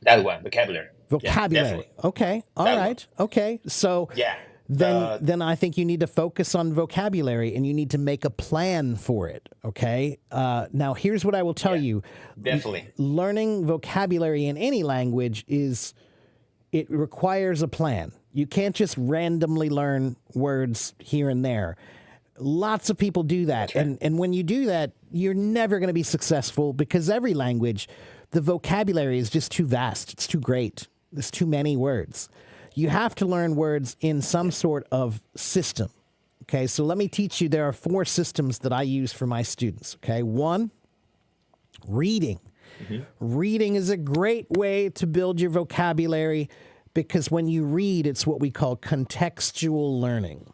That one, vocabulary. Yeah, Vocabulary. definitely. Okay, all That one. right. Okay, so Yeah. then I think you need to focus on vocabulary and you need to make a plan for it. Okay. Now, here's what I will tell you. Definitely. Learning vocabulary in any language it requires a plan. You can't just randomly learn words here and there. Lots of people do that. And when you do that, you're never going to be successful, because every language, the vocabulary is just too vast. It's too great. There's too many words. You have to learn words in some sort of system. Okay, so let me teach you. There are 4 systems that I use for my students. Okay, 1, reading. Reading is a great way to build your vocabulary, because when you read, it's what we call contextual learning.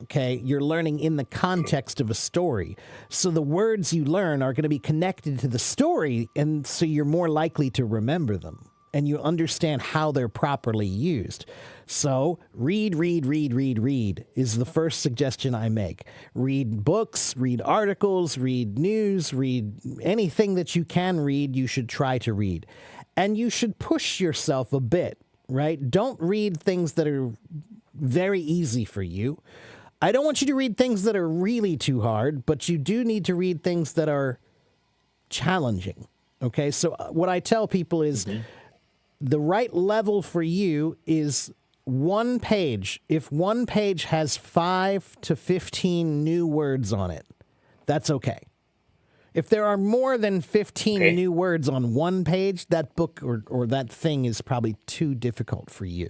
Okay, you're learning in the context of a story. So the words you learn are going to be connected to the story, and so you're more likely to remember them, and you understand how they're properly used. So read is the first suggestion I make. Read books, read articles, read news, read anything that you can read, you should try to read. And you should push yourself a bit, right? Don't read things that are very easy for you. I don't want you to read things that are really too hard, but you do need to read things that are challenging. Okay, so what I tell people is the right level for you is one page. If one page has 5 to 15 new words on it, that's okay. If there are more than 15 new words on one page, that book or that thing is probably too difficult for you.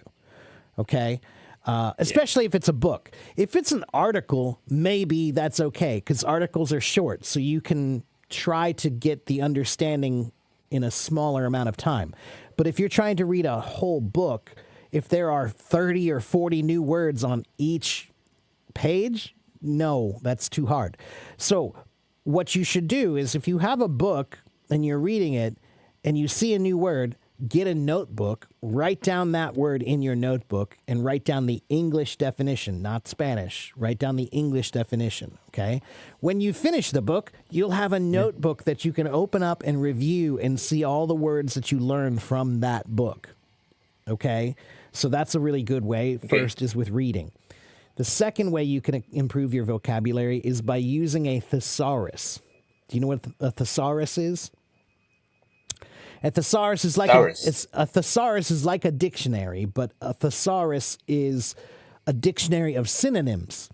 Okay? Especially if it's a book. If it's an article, maybe that's okay, because articles are short, so you can try to get the understanding in a smaller amount of time. But if you're trying to read a whole book, if there are 30 or 40 new words on each page, no, that's too hard. So what you should do is if you have a book and you're reading it and you see a new word, get a notebook, write down that word in your notebook, and write down the English definition, not Spanish. Write down the English definition, okay? When you finish the book, you'll have a notebook that you can open up and review and see all the words that you learned from that book, okay? So that's a really good way. First is with reading. The second way you can improve your vocabulary is by using a thesaurus. Do you know what a thesaurus is? A thesaurus is like a thesaurus is like a dictionary, but a thesaurus is a dictionary of synonyms.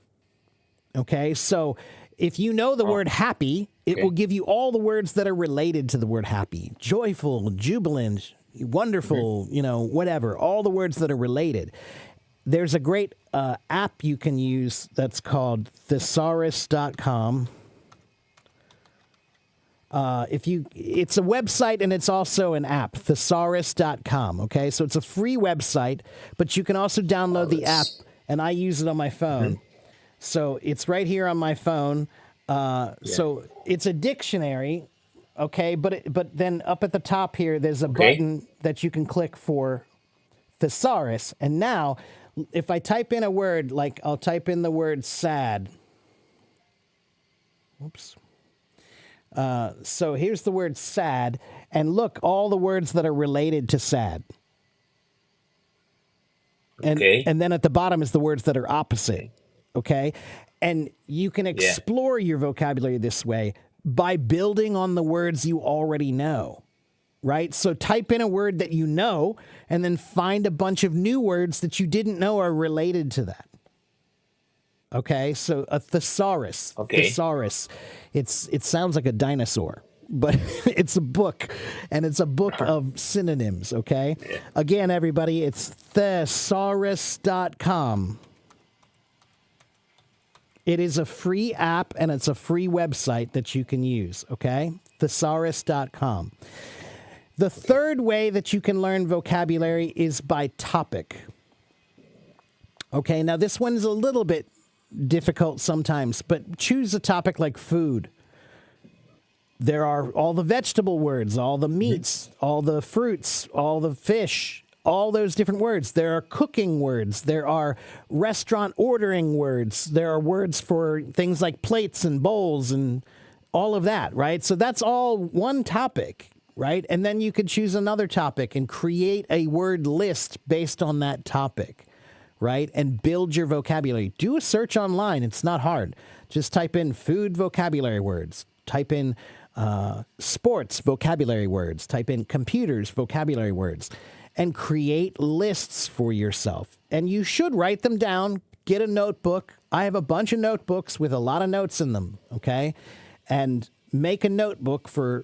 Okay, so if you know the word happy, it will give you all the words that are related to the word happy: joyful, jubilant, wonderful, whatever, all the words that are related. There's a great app you can use that's called thesaurus.com. It's a website and it's also an app, thesaurus.com. Okay, so it's a free website, but you can also download the app, and I use it on my phone. So it's right here on my phone. So it's a dictionary, okay, but then up at the top here, there's a button that you can click for thesaurus, and now if I type in a word, like I'll type in the word sad. Whoops. So here's the word sad, and look, all the words that are related to sad. And then at the bottom is the words that are opposite. Okay. And you can explore your vocabulary this way by building on the words you already know. Right? So type in a word that you know, and then find a bunch of new words that you didn't know are related to that. Okay, so a thesaurus. Thesaurus. It sounds like a dinosaur, but it's a book, and it's a book of synonyms, okay? Again, everybody, it's thesaurus.com. It is a free app, and it's a free website that you can use, okay? Thesaurus.com. The third way that you can learn vocabulary is by topic. Okay, now this one's a little bit difficult sometimes, but choose a topic like food. There are all the vegetable words, all the meats, all the fruits, all the fish, all those different words. There are cooking words. There are restaurant ordering words. There are words for things like plates and bowls and all of that, right? So that's all one topic, right? And then you could choose another topic and create a word list based on that topic, right? And build your vocabulary. Do a search online. It's not hard. Just type in food vocabulary words. Type in sports vocabulary words. Type in computers vocabulary words. And create lists for yourself. And you should write them down. Get a notebook. I have a bunch of notebooks with a lot of notes in them, okay? And make a notebook for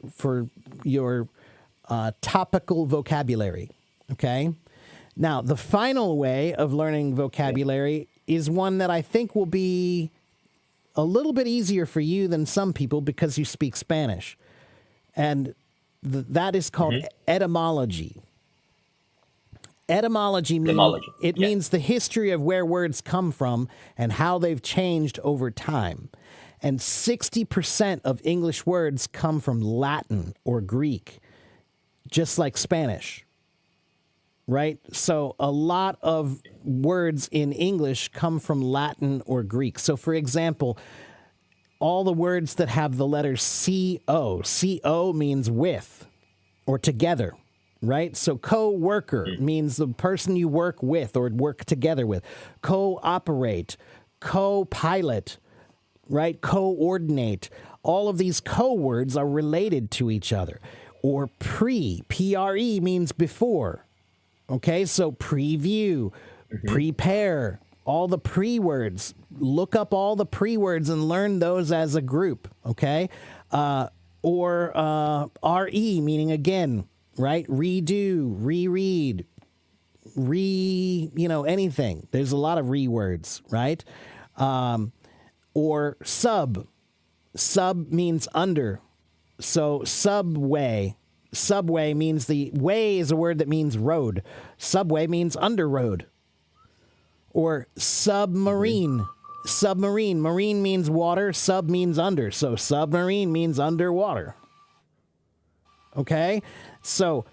your topical vocabulary, okay? Now, the final way of learning vocabulary is one that I think will be a little bit easier for you than some people because you speak Spanish. And that is called etymology. Etymology means the history of where words come from and how they've changed over time. And 60% of English words come from Latin or Greek, just like Spanish. Right? So a lot of words in English come from Latin or Greek. So for example, all the words that have the letter CO, CO means with or together, right? So co-worker means the person you work with or work together with. Co-operate, co-pilot, right? Coordinate. All of these co-words are related to each other. Or pre means before. Okay, so preview, prepare, all the pre-words. Look up all the pre-words and learn those as a group, okay? Or RE, meaning again, right? Redo, reread, anything. There's a lot of re-words, right? Or sub. Sub means under. So subway. Subway means the way is a word that means road. Subway means under road. Or submarine. Submarine. Marine means water. Sub means under. So submarine means underwater. Okay? So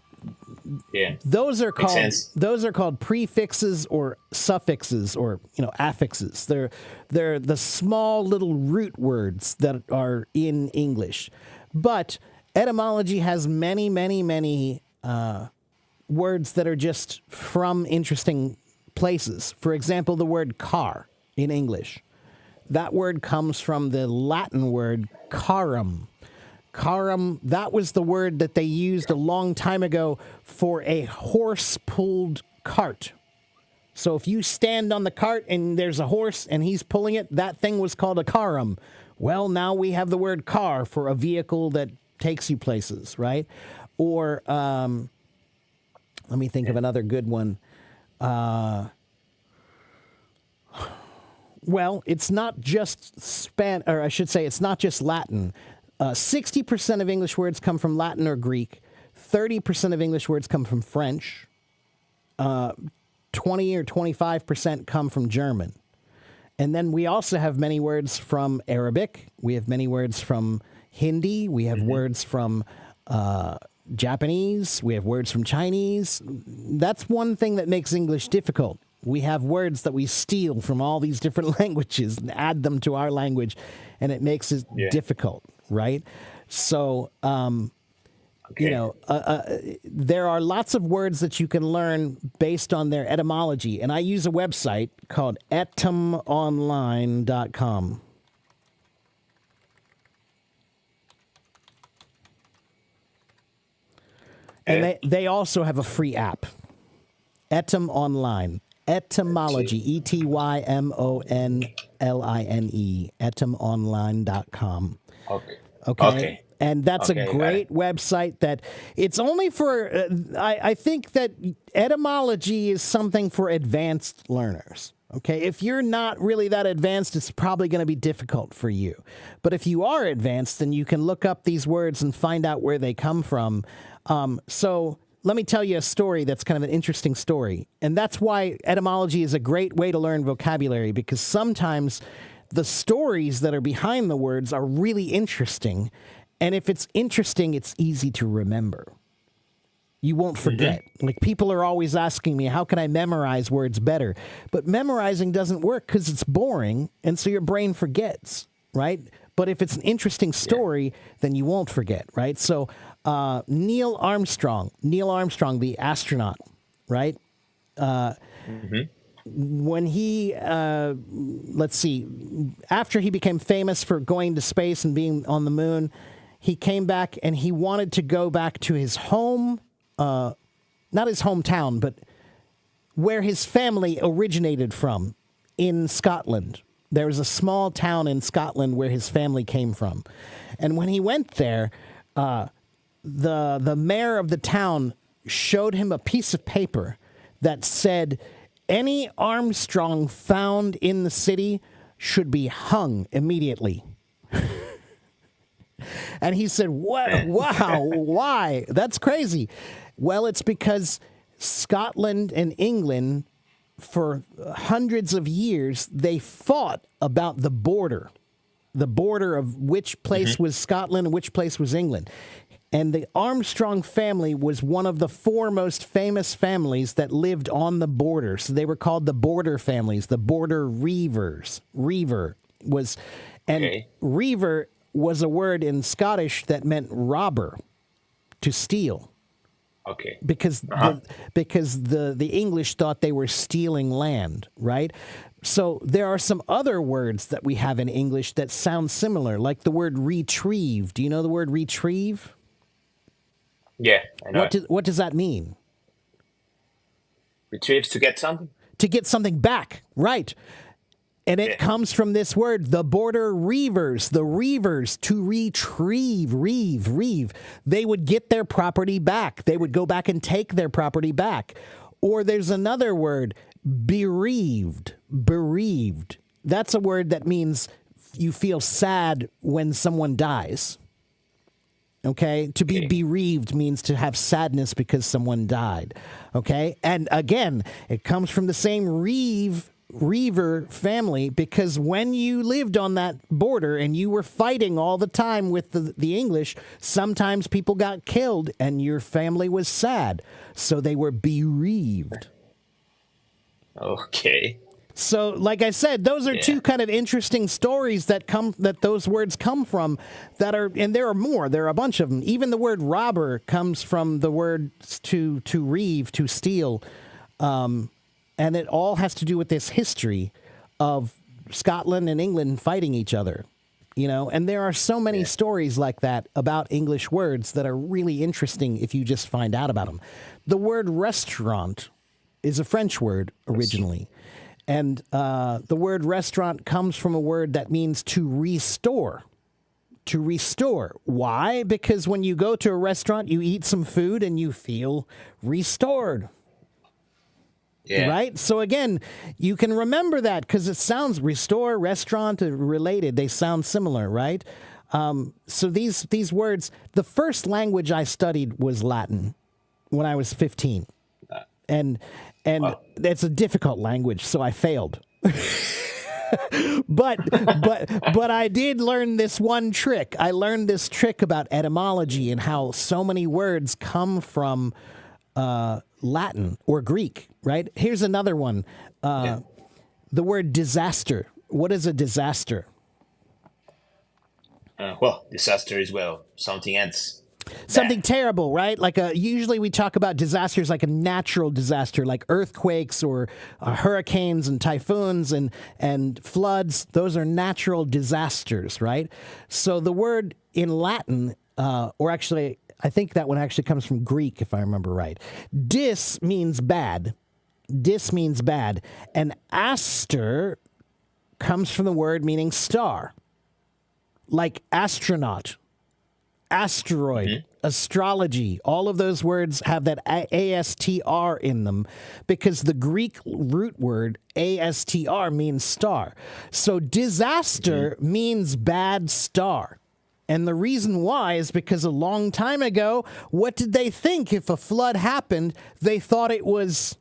Yeah. those are Makes called sense. prefixes or suffixes or affixes. They're the small little root words that are in English. But etymology has many, many, many words that are just from interesting places. For example, the word car in English. That word comes from the Latin word carum. Carum, that was the word that they used a long time ago for a horse-pulled cart. So if you stand on the cart and there's a horse and he's pulling it, that thing was called a carum. Well, now we have the word car for a vehicle that takes you places, right? Or let me think of another good one. Well, it's not just it's not just Latin. 60% of English words come from Latin or Greek. 30% of English words come from French. 20 or 25% come from German. And then we also have many words from Arabic. We have many words from Hindi. We have words from Japanese. We have words from Chinese. That's one thing that makes English difficult. We have words that we steal from all these different languages and add them to our language, and it makes it difficult, right? So, there are lots of words that you can learn based on their etymology, and I use a website called etymonline.com. And they also have a free app, Etym Online. Etymology, ETYMONLINE, etymonline.com. Okay. And that's a great website that it's only for, I think that etymology is something for advanced learners. Okay. If you're not really that advanced, it's probably going to be difficult for you. But if you are advanced, then you can look up these words and find out where they come from. So let me tell you a story that's kind of an interesting story. And that's why etymology is a great way to learn vocabulary, because sometimes the stories that are behind the words are really interesting. And if it's interesting, it's easy to remember. You won't forget. Like, people are always asking me, how can I memorize words better? But memorizing doesn't work because it's boring, and so your brain forgets, right? But if it's an interesting story, then you won't forget, right? So Neil Armstrong, the astronaut, right? When he, after he became famous for going to space and being on the moon, he came back and he wanted to go back to his home, not his hometown, but where his family originated from in Scotland. There was a small town in Scotland where his family came from. And when he went there, the mayor of the town showed him a piece of paper that said, any Armstrong found in the city should be hung immediately. And he said, "What? Wow, why? That's crazy." Well, it's because Scotland and England, for hundreds of years, they fought about the border of which place was Scotland and which place was England. And the Armstrong family was one of the four most famous families that lived on the border. So they were called the border families, the border reivers. Reiver was a word in Scottish that meant robber, to steal. Okay. Because the English thought they were stealing land, right? So there are some other words that we have in English that sound similar, like the word retrieve. Do you know the word retrieve? Yeah, I know. What does that mean? Retrieves to get something. To get something back, right? And it comes from this word, the border reivers, the reivers, to retrieve, reeve. They would get their property back. They would go back and take their property back. Or there's another word, bereaved. That's a word that means you feel sad when someone dies. Okay? To be bereaved means to have sadness because someone died. Okay? And again, it comes from the same Reaver family, because when you lived on that border and you were fighting all the time with the English, sometimes people got killed and your family was sad. So they were bereaved. Okay. So, like I said, those are two kind of interesting stories that those words come from and there are more. There are a bunch of them. Even the word robber comes from the word to reeve, to steal. And it all has to do with this history of Scotland and England fighting each other, and there are so many stories like that about English words that are really interesting if you just find out about them. The word restaurant is a French word originally. And the word restaurant comes from a word that means to restore. To restore. Why? Because when you go to a restaurant, you eat some food and you feel restored. Yeah. Right? So again, you can remember that because it sounds restore, restaurant, related. They sound similar, right? So these words, the first language I studied was Latin when I was 15. And it's a difficult language, so I failed. but I did learn this one trick. I learned this trick about etymology and how so many words come from Latin or Greek, right? Here's another one. The word disaster. What is a disaster? Disaster is, something ends. Something terrible, right? Usually we talk about disasters like a natural disaster, like earthquakes or hurricanes and typhoons and floods. Those are natural disasters, right? So the word in Latin, or actually, I think that one actually comes from Greek, if I remember right. Dis means bad. Dis means bad. And aster comes from the word meaning star. Like astronaut, asteroid, astrology. All of those words have that ASTR in them because the Greek root word ASTR means star. So disaster means bad star. And the reason why is because a long time ago, what did they think if a flood happened? They thought it was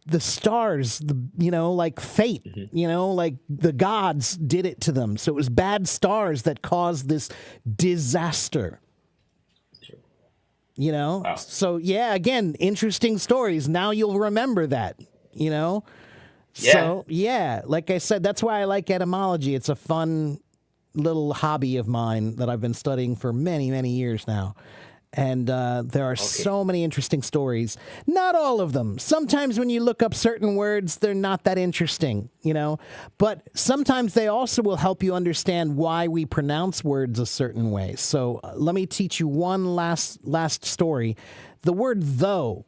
the stars, like fate, like the gods did it to them. So it was bad stars that caused this disaster. Wow. So again, interesting stories. Now you'll remember that, Yeah. So like I said, that's why I like etymology. It's a fun little hobby of mine that I've been studying for many, many years now. And there are so many interesting stories. Not all of them. Sometimes when you look up certain words, they're not that interesting, But sometimes they also will help you understand why we pronounce words a certain way. So let me teach you one last story. The word though,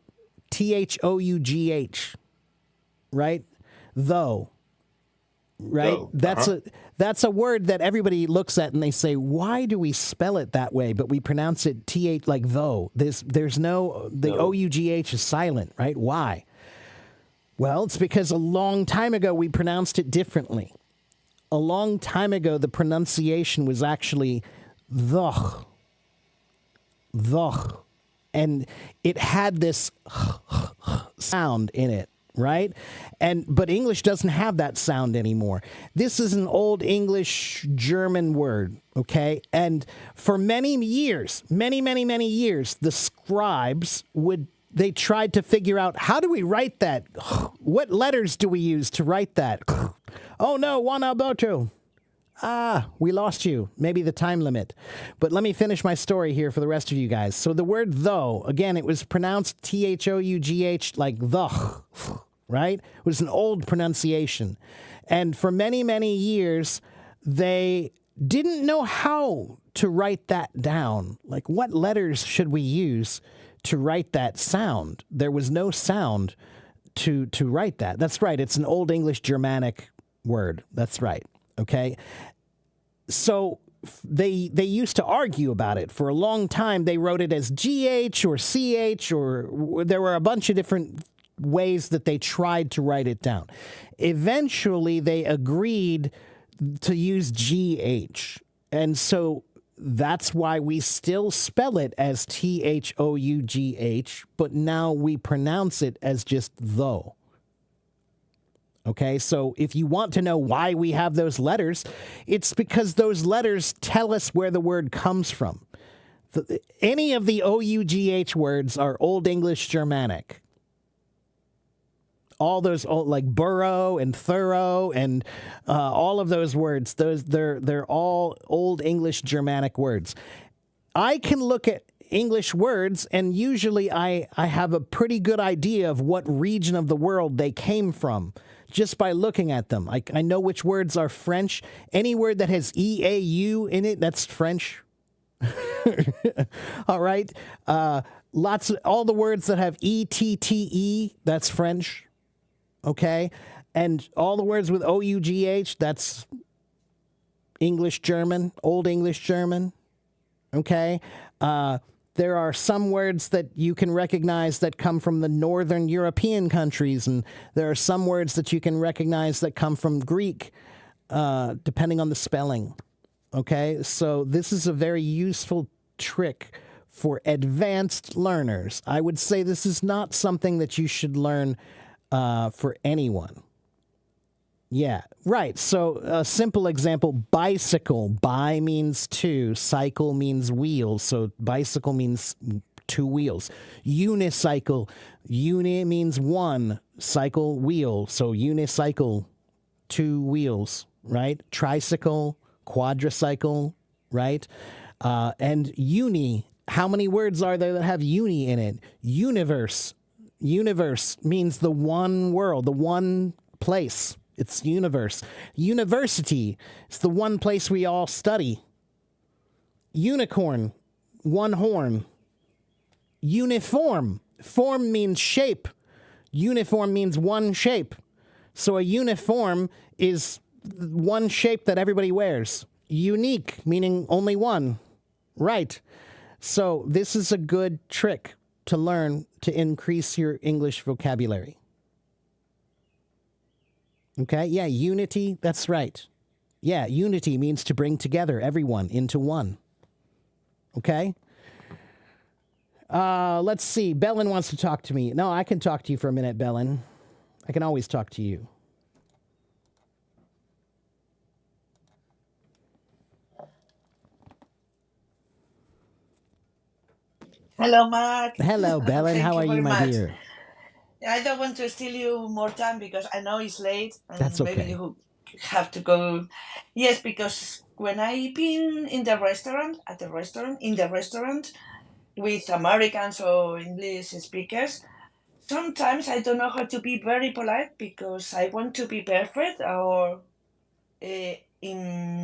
THOUGH, right? Though. Right? That's a word that everybody looks at and they say, why do we spell it that way? But we pronounce it TH like though. There's no, the OUGH is silent, right? Why? Well, it's because a long time ago we pronounced it differently. A long time ago, the pronunciation was actually though. Though. And it had this sound in it. Right? But English doesn't have that sound anymore. This is an old English German word, okay? And for many years, many years, the scribes they tried to figure out, how do we write that? What letters do we use to write that? Oh no, Juan Alberto. We lost you. Maybe the time limit. But let me finish my story here for the rest of you guys. So the word though, again, it was pronounced THOUGH like the, right? It was an old pronunciation. And for many years, they didn't know how to write that down. Like, what letters should we use to write that sound? There was no sound to write that. That's right. It's an Old English Germanic word. That's right. Okay. So they used to argue about it for a long time. They wrote it as GH or CH, or there were a bunch of different ways that they tried to write it down. Eventually, they agreed to use GH. And so that's why we still spell it as THOUGH, but now we pronounce it as just though. Okay, so if you want to know why we have those letters, it's because those letters tell us where the word comes from. Any of the OUGH words are Old English Germanic. All those old, like burrow and thorough and all of those words, they're all Old English Germanic words. I can look at English words, and usually I have a pretty good idea of what region of the world they came from just by looking at them. I know which words are French. Any word that has EAU in it, that's French. All right. All the words that have ETTE, that's French. Okay. And all the words with OUGH, that's English German, Old English German. Okay. There are some words that you can recognize that come from the Northern European countries, and there are some words that you can recognize that come from Greek, depending on the spelling. Okay, so this is a very useful trick for advanced learners. I would say this is not something that you should learn for anyone. Yeah, right. So a simple example, bicycle. Bi means two. Cycle means wheels. So bicycle means two wheels. Unicycle. Uni means one. Cycle, wheel. So unicycle, two wheels, right? Tricycle, quadricycle, right? And uni. How many words are there that have uni in it? Universe. Universe means the one world, the one place. It's universe. University is the one place we all study. Unicorn, one horn. Uniform. Form means shape. Uniform means one shape. So a uniform is one shape that everybody wears. Unique, meaning only one. Right. So this is a good trick to learn to increase your English vocabulary. Okay, yeah, unity, that's right. Yeah, unity means to bring together everyone into one. Okay? Let's see. Belen wants to talk to me. No, I can talk to you for a minute, Belen. I can always talk to you. Hello, Mark. Hello, Belen. Thank How are you, very my much. dear? I don't want to steal you more time because I know it's late and That's maybe okay. you have to go. Yes, because when I've been in the restaurant, with Americans or English speakers, sometimes I don't know how to be very polite because I want to be perfect or impeccable.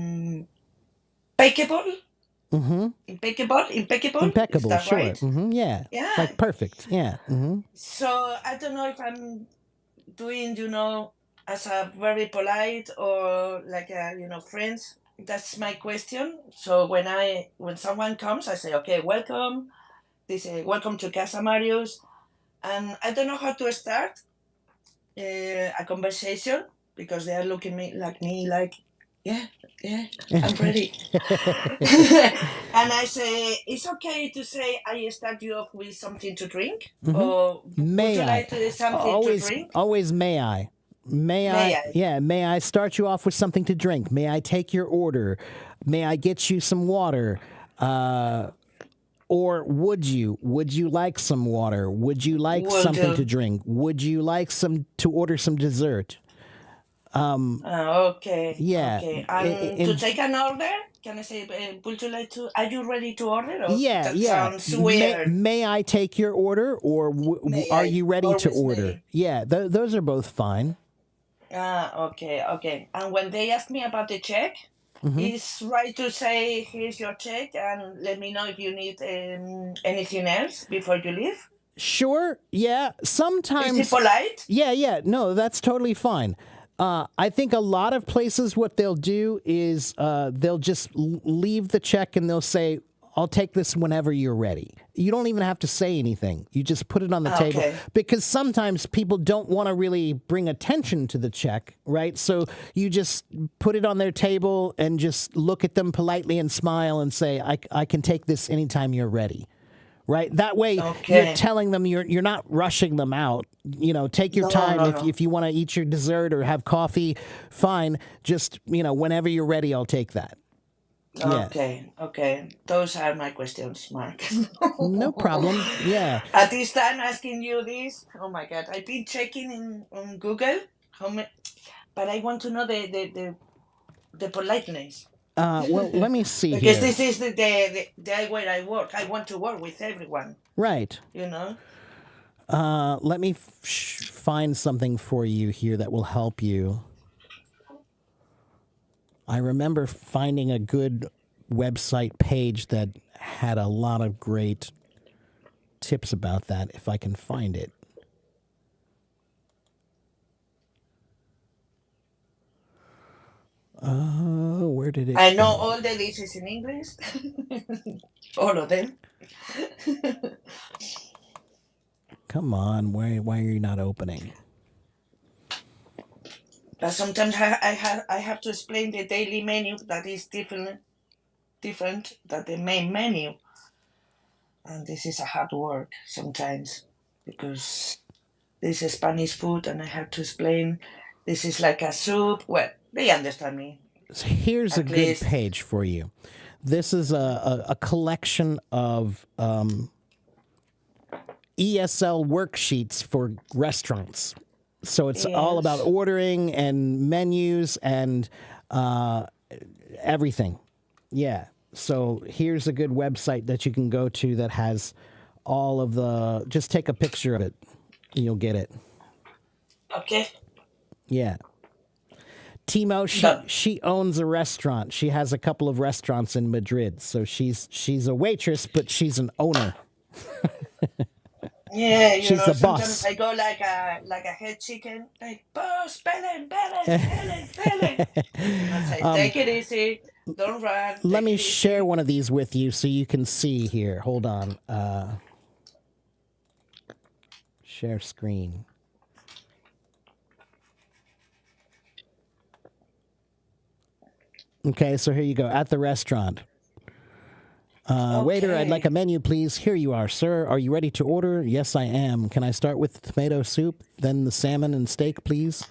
Mm-hmm. Impeccable. Is that Sure. right? Mm-hmm. Yeah. Yeah. Like perfect. Yeah. Mm-hmm. So I don't know if I'm doing, as a very polite or like friends. That's my question. So when someone comes, I say, okay, welcome. They say, welcome to Casa Marius, and I don't know how to start a conversation because they are looking at me like, yeah, I'm ready. And I say, it's okay to say I start you off with something to drink, or May would you I? like to something to drink? Always may I. May I? Yeah, may I start you off with something to drink? May I take your order? May I get you some water? Or would you like some water? Would you like something to drink? Would you like to order some dessert? Okay. Yeah. Okay. And to take an order, can I say, would you like to? Are you ready to order? Or Yeah. that sounds weird. May I take your order, or are you ready to Always order? may. Yeah, those are both fine. Okay. And when they ask me about the check, Is right to say, here's your check and let me know if you need anything else before you leave? Sure. Yeah. Is it Sometimes. polite? Yeah. No, that's totally fine. I think a lot of places, what they'll do is they'll just leave the check and they'll say, I'll take this whenever you're ready. You don't even have to say anything. You just put it on the table. Okay. Because sometimes people don't want to really bring attention to the check, right? So you just put it on their table and just look at them politely and smile and say, I can take this anytime you're ready. Right. That way, you're Okay. telling them you're not rushing them out. Take your No, time. no, If no. if you want to eat your dessert or have coffee, fine. Just whenever you're ready, I'll take that. Yeah. Okay. Those are my questions, Mark. No problem. Yeah. At this time, asking you this, oh my God, I've been checking on Google, but I want to know the politeness. Well, let me see Because here. this is the where I work. I want to work with everyone, Right. you know? Let me find something for you here that will help you. I remember finding a good website page that had a lot of great tips about that, if I can find it. Where did it I know go? all the dishes in English, all of them. Come on, why are you not opening? But sometimes I have to explain the daily menu that is different than the main menu, and this is a hard work sometimes because this is Spanish food, and I have to explain this is like a soup. Well, they understand me Here's a at good least. page for you. This is a collection of ESL worksheets for restaurants. So it's all about Yes. ordering and menus and everything. Yeah. So here's a good website that you can go to that has all of the. Just take a picture of it, and you'll get it. Okay. Yeah. Timo, But she owns a restaurant. She has a couple of restaurants in Madrid. So she's a waitress, but she's an owner. yeah, She's the sometimes boss. I go like a head chicken, like boss, Belen. I say, take it easy, don't run, Let take me it share easy. one of these with you so you can see here. Hold on. Share screen. Okay, so here you go. At the restaurant. Waiter, I'd like a Okay. menu, please. Here you are, sir. Are you ready to order? Yes, I am. Can I start with the tomato soup, then the salmon and steak, please?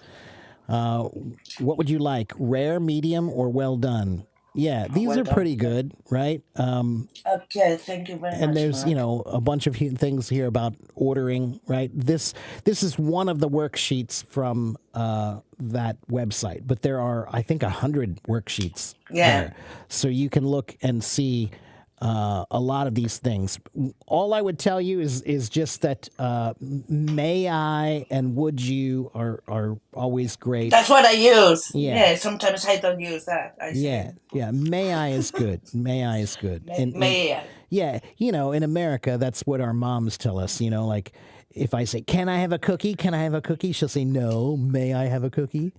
What would you like? Rare, medium, or well done? Yeah, these Well are done. pretty good, right? Okay, thank you very And much, there's Mark. a bunch of things here about ordering, right? This is one of the worksheets from that website, but there are, I think, 100 worksheets Yeah. there, so you can look and see a lot of these things. All I would tell you is just that may I and would you are always great. That's what I use. Yeah. Yeah, sometimes I don't use that. I say, Yeah. May I is good. May I is good. And may I? yeah, in America, that's what our moms tell us. Like if I say, "Can I have a cookie? Can I have a cookie?" She'll say, "No, may I have a cookie?"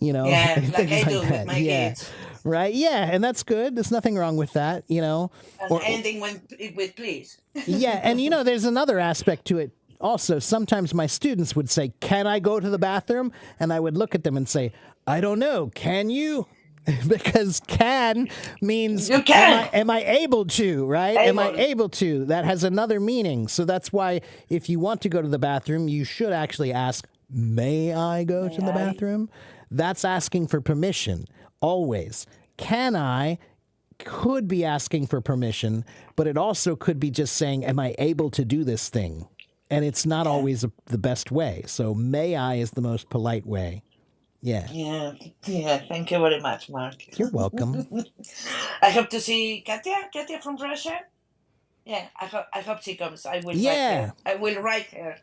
Yeah, and like things I do like with that. my Yeah, kids. right. Yeah, and that's good. There's nothing wrong with that. And Or ending with please. yeah, and there's another aspect to it. Also, sometimes my students would say, "Can I go to the bathroom?" And I would look at them and say, "I don't know. Can you?" Because can means You can. am I able to, right? Am I Able. able to? That has another meaning. So that's why if you want to go to the bathroom, you should actually ask, "May I go to the I? bathroom?" That's asking for permission always. Can I could be asking for permission, but it also could be just saying, "Am I able to do this thing?" And it's not Yeah. always the best way. So may I is the most polite way. Yeah. Yeah. Thank you very much, Mark. You're welcome. I hope to see Katia from Russia. Yeah, I hope she comes. I will write Yeah. her. I will write her.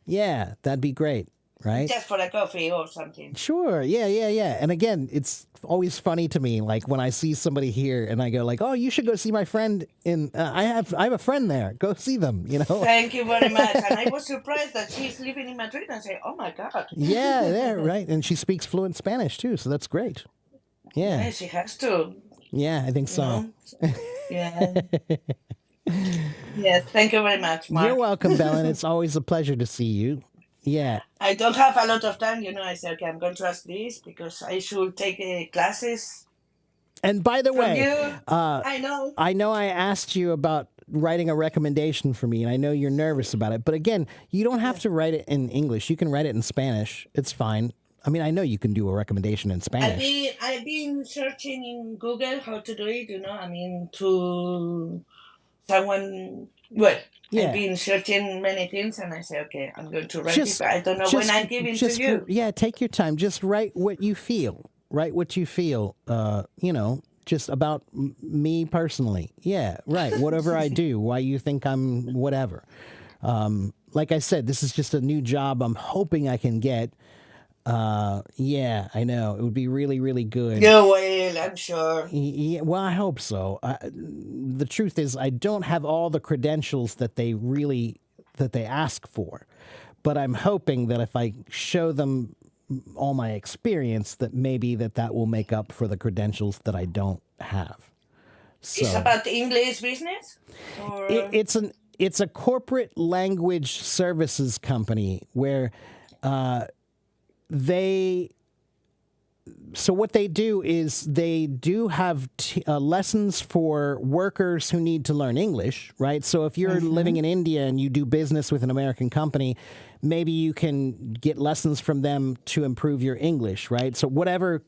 Yeah, that'd be great. right? Just for a coffee or something. Sure. Yeah. And again, it's always funny to me, like when I see somebody here and I go like, "Oh, you should go see my friend in. I have a friend there. Go see them." You know. Thank you very much. And I was surprised that she's living in Madrid and say, "Oh my God." Yeah, there, right. And she speaks fluent Spanish too, so that's great. Yeah, Yeah. she has to. Yeah, I think You so. know? Yeah. Yes. Thank you very much, You're Mark. welcome, Belen. It's always a pleasure to see you. Yeah. I don't have a lot of time. I said, okay, I'm going to ask this because I should take classes And by the from way, you. I know. I asked you about writing a recommendation for me, and I know you're nervous about it. But again, you don't have to write it in English. You can write it in Spanish. It's fine. I mean, I know you can do a recommendation in Spanish. I've been searching in Google how to do it. To someone. Well, Yeah. I've been searching many things, and I say, okay, I'm going to write Just- it. But I don't know when I'm giving to you. Yeah, take your time. Just write what you feel. Write what you feel. Just about me personally. Yeah, right. Whatever I do, why you think I'm whatever. Like I said, this is just a new job I'm hoping I can get. Yeah, I know. It would be really, really good. You will, I'm sure. Yeah, well, I hope so. The truth is, I don't have all the credentials that they ask for, but I'm hoping that if I show them all my experience, that maybe that will make up for the credentials that I don't have. So It's about English business? Or... it's a corporate language services company where so what they do is they do have lessons for workers who need to learn English, right? So if you're living in India and you do business with an American company, maybe you can get lessons from them to improve your English, right? So whatever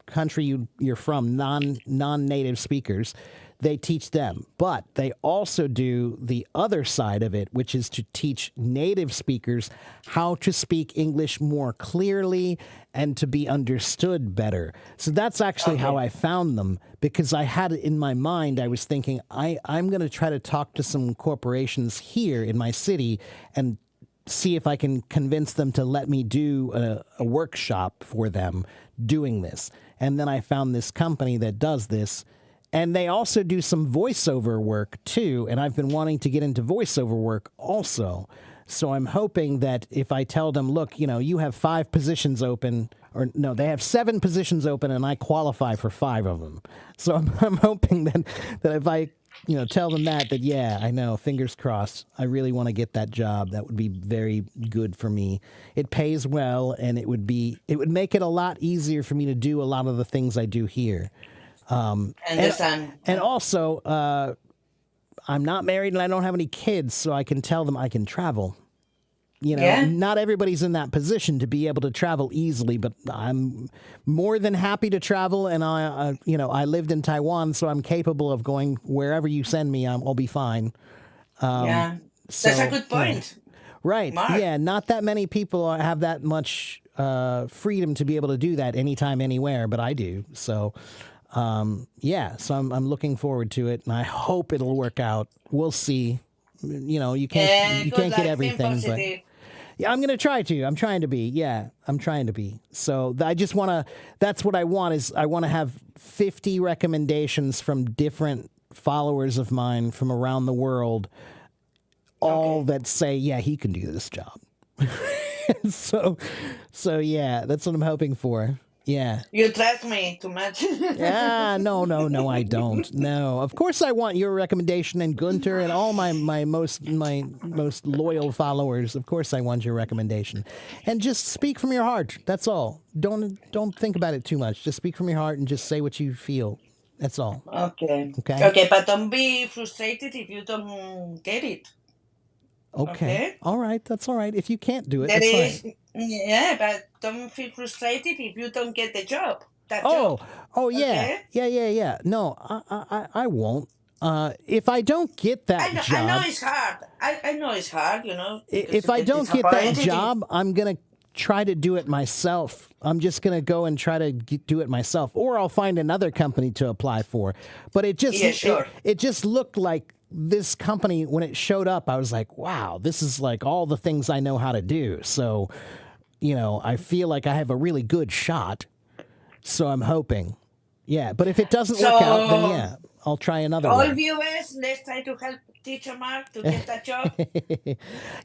country you're from, non-native speakers, they teach them. But they also do the other side of it, which is to teach native speakers how to speak English more clearly and to be understood better. So that's actually how I found them, because I had it in my mind. I was thinking, I'm going to try to talk to some corporations here in my city and see if I can convince them to let me do a workshop for them doing this. And then I found this company that does this. And they also do some voiceover work, too. And I've been wanting to get into voiceover work also. So I'm hoping that if I tell them, look, you have 5 positions open, or no, they have 7 positions open, and I qualify for 5 of them. So I'm hoping that if I, tell them that, yeah, I know, fingers crossed, I really want to get that job. That would be very good for me. It pays well, and it would make it a lot easier for me to do a lot of the things I do here. Understand. And also, I'm not married and I don't have any kids, so I can tell them I can travel. Not everybody's in that position to be able to travel easily, but I'm more than happy to travel. And I lived in Taiwan, so I'm capable of going wherever you send me. I'll be fine. That's a good point. Right. Mark. Yeah. Not that many people have that much freedom to be able to do that anytime, anywhere, but I do. So, so I'm looking forward to it, and I hope it'll work out. We'll see. You can't get everything, but yeah, I'm gonna try to. I'm trying to be. Yeah, I'm trying to be. So I just want to. That's what I want. Is I want to have 50 recommendations from different followers of mine from around the world, all that say, yeah, he can do this job. So yeah, that's what I'm hoping for. Yeah. You trust me too much. No, I don't. No, of course I want your recommendation, and Gunter and all my most loyal followers. Of course I want your recommendation, and just speak from your heart. That's all. Don't think about it too much. Just speak from your heart and just say what you feel. That's all. Okay. Okay. Okay, but don't be frustrated if you don't get it. Okay. All right. That's all right. If you can't do it, That that's is, fine. yeah, but don't feel frustrated if you don't get the job. That Oh, job. yeah. Okay. Yeah. No, I won't. If I don't get that I know job, it's hard. I know it's hard, because if you I get don't get that disappointed. job, I'm going to try to do it myself. I'm just going to go and try to do it myself, or I'll find another company to apply for. But it just, Yeah, sure. it just looked like this company, when it showed up, I was like, wow, this is like all the things I know how to do. So I feel like I have a really good shot. So I'm hoping. Yeah, but if it doesn't work out, then So, yeah, I'll try another all one. viewers, let's try to help Teacher Mark to get that job.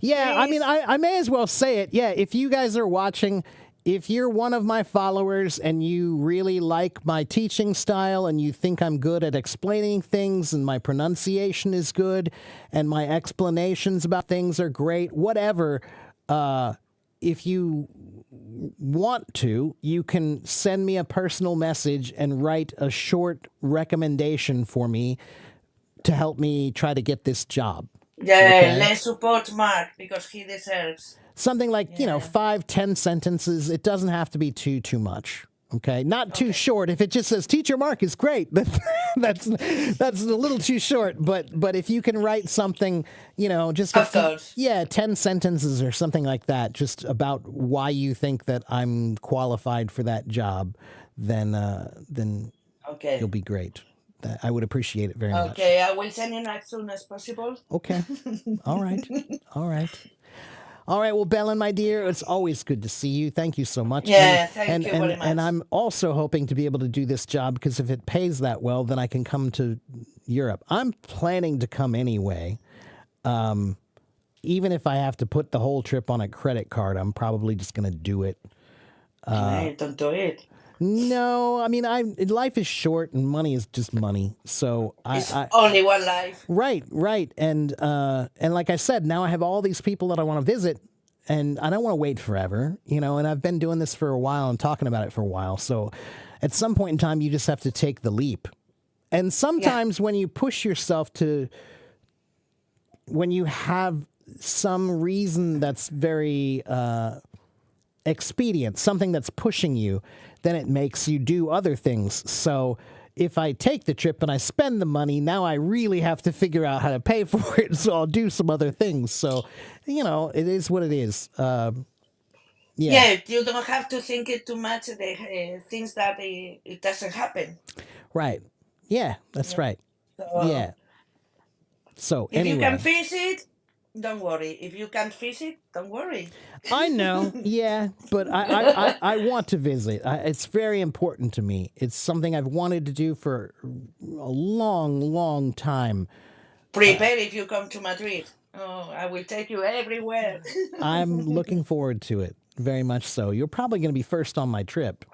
Yeah, I mean, Please. I may as well say it. Yeah, if you guys are watching, if you're one of my followers and you really like my teaching style and you think I'm good at explaining things and my pronunciation is good and my explanations about things are great, whatever, if you want to, you can send me a personal message and write a short recommendation for me to help me try to get this job. Yeah, Okay. let's support Mark because he deserves. Something like, Yeah. 5-10 sentences. It doesn't have to be too much. Okay. Not too short. If it just says Teacher Mark is great, that's a little too short. But if you can write something, just Of course. 10 sentences or something like that, just about why you think that I'm qualified for that job, then Okay. you'll be great. I would appreciate it very much. Okay, I will send it as soon as possible. Okay. All right. All right. All right. Well, Belen, my dear, it's always good to see you. Thank you so much. Yeah, thank you very much. And I'm also hoping to be able to do this job because if it pays that well, then I can come to Europe. I'm planning to come anyway. Even if I have to put the whole trip on a credit card, I'm probably just going to do it. Hey, don't do it. No, I mean, life is short and money is just money. So It's I only one life. Right. And like I said, now I have all these people that I want to visit and I don't want to wait forever, and I've been doing this for a while and talking about it for a while. So at some point in time, you just have to take the leap. And sometimes when you push yourself when you have some reason that's very expedient, something that's pushing you, then it makes you do other things. So if I take the trip and I spend the money, now I really have to figure out how to pay for it. So I'll do some other things. So, it is what it is. Yeah, you don't have to think it too much. The things that it doesn't happen. Right. Yeah, that's right. So, Yeah. So if you can anyway, fix it, don't worry. If you can't fix it, don't worry. I know. Yeah, but I want to visit. It's very important to me. It's something I've wanted to do for a long, long time. Prepare if you come to Madrid. Oh, I will take you everywhere. I'm looking forward to it very much so. You're probably going to be first on my trip.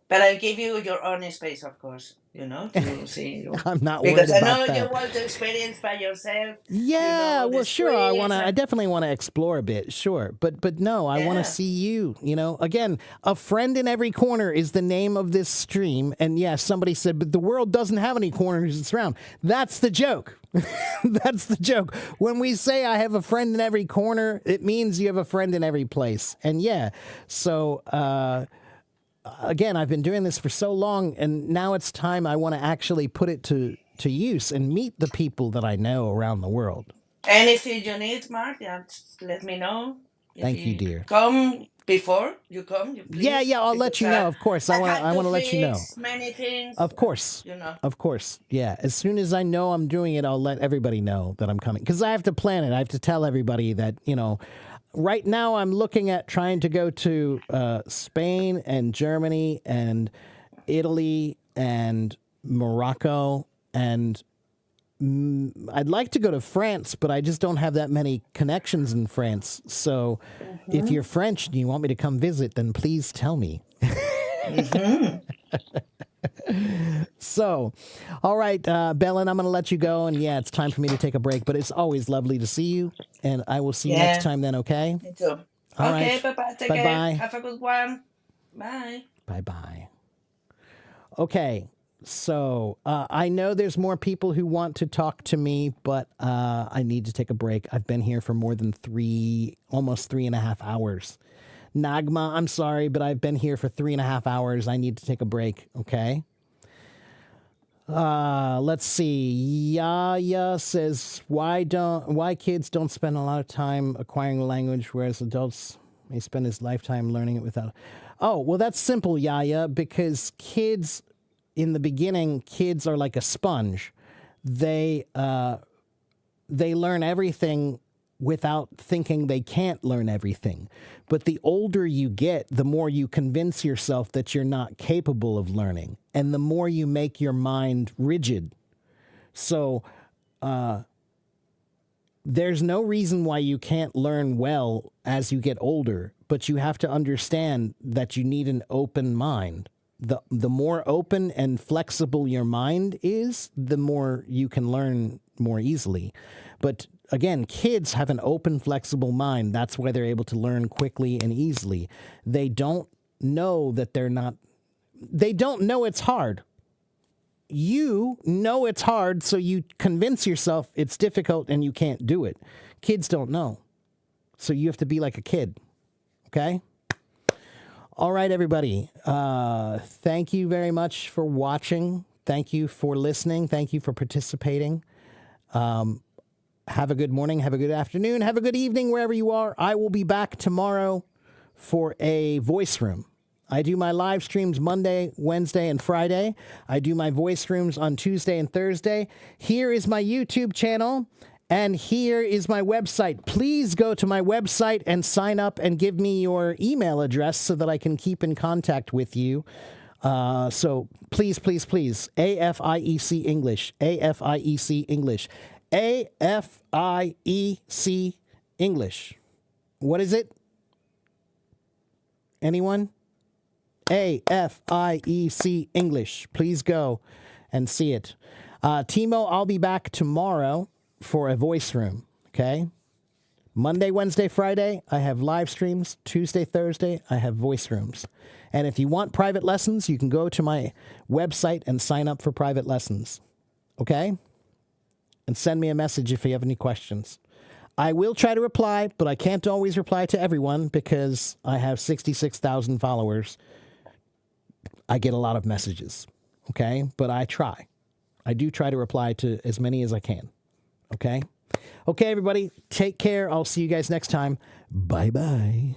But I'll give you your own space, of course, to see. I'm not worried Because I know about you that. want to experience by yourself. Yeah, the well, sure. streets I and- definitely want to explore a bit. Sure, but no, I want Yeah. to see you. Again, a friend in every corner is the name of this stream. And yes, somebody said, but the world doesn't have any corners it's round. That's the joke. That's the joke. When we say I have a friend in every corner, it means you have a friend in every place. And yeah, so again, I've been doing this for so long, and now it's time I want to actually put it to use and meet the people that I know around the world. Anything you need, Mark, just let me know. If Thank you, dear. Come before you come, you please. Yeah, I'll let you because know. Of course, I have want to let you know. fix many things. Of course. Of course. Yeah. As soon as I know I'm doing it, I'll let everybody know that I'm coming. Because I have to plan it. I have to tell everybody that, right now I'm looking at trying to go to Spain and Germany and Italy and Morocco. And I'd like to go to France, but I just don't have that many connections in France. So if you're French and you want me to come visit, then please tell me. So, all right, Belen, I'm going to let you go. And yeah, it's time for me to take a break, but it's always lovely to see you. And I will see you next time then, okay? Me too. All Okay, right. bye-bye. Take Bye-bye. care. Have a good one. Bye. Bye-bye. Okay, so I know there's more people who want to talk to me, but I need to take a break. I've been here for more than almost 3.5 hours. Nagma, I'm sorry, but I've been here for 3.5 hours. I need to take a break, okay? Let's see. Yaya says, why kids don't spend a lot of time acquiring a language, whereas adults may spend his lifetime learning it without. Oh, well, that's simple, Yaya, because kids, in the beginning, kids are like a sponge. They learn everything without thinking they can't learn everything. But the older you get, the more you convince yourself that you're not capable of learning, and the more you make your mind rigid. So there's no reason why you can't learn well as you get older, but you have to understand that you need an open mind. The more open and flexible your mind is, the more you can learn more easily. But again, kids have an open, flexible mind. That's why they're able to learn quickly and easily. They don't know that they don't know it's hard. You know it's hard, so you convince yourself it's difficult and you can't do it. Kids don't know. So you have to be like a kid. Okay? All right, everybody. Thank you very much for watching. Thank you for listening. Thank you for participating. Have a good morning. Have a good afternoon. Have a good evening wherever you are. I will be back tomorrow for a voice room. I do my live streams Monday, Wednesday, and Friday. I do my voice rooms on Tuesday and Thursday. Here is my YouTube channel, and here is my website. Please go to my website and sign up and give me your email address so that I can keep in contact with you. So please, please, please, AFIEC English, AFIEC English, AFIEC English. What is it? Anyone? AFIEC English. Please go and see it. Timo, I'll be back tomorrow for a voice room. Okay? Monday, Wednesday, Friday, I have live streams. Tuesday, Thursday, I have voice rooms. And if you want private lessons, you can go to my website and sign up for private lessons. Okay? And send me a message if you have any questions. I will try to reply, but I can't always reply to everyone because I have 66,000 followers. I get a lot of messages, okay? But I try. I do try to reply to as many as I can, okay? Okay, everybody, take care. I'll see you guys next time. Bye-bye.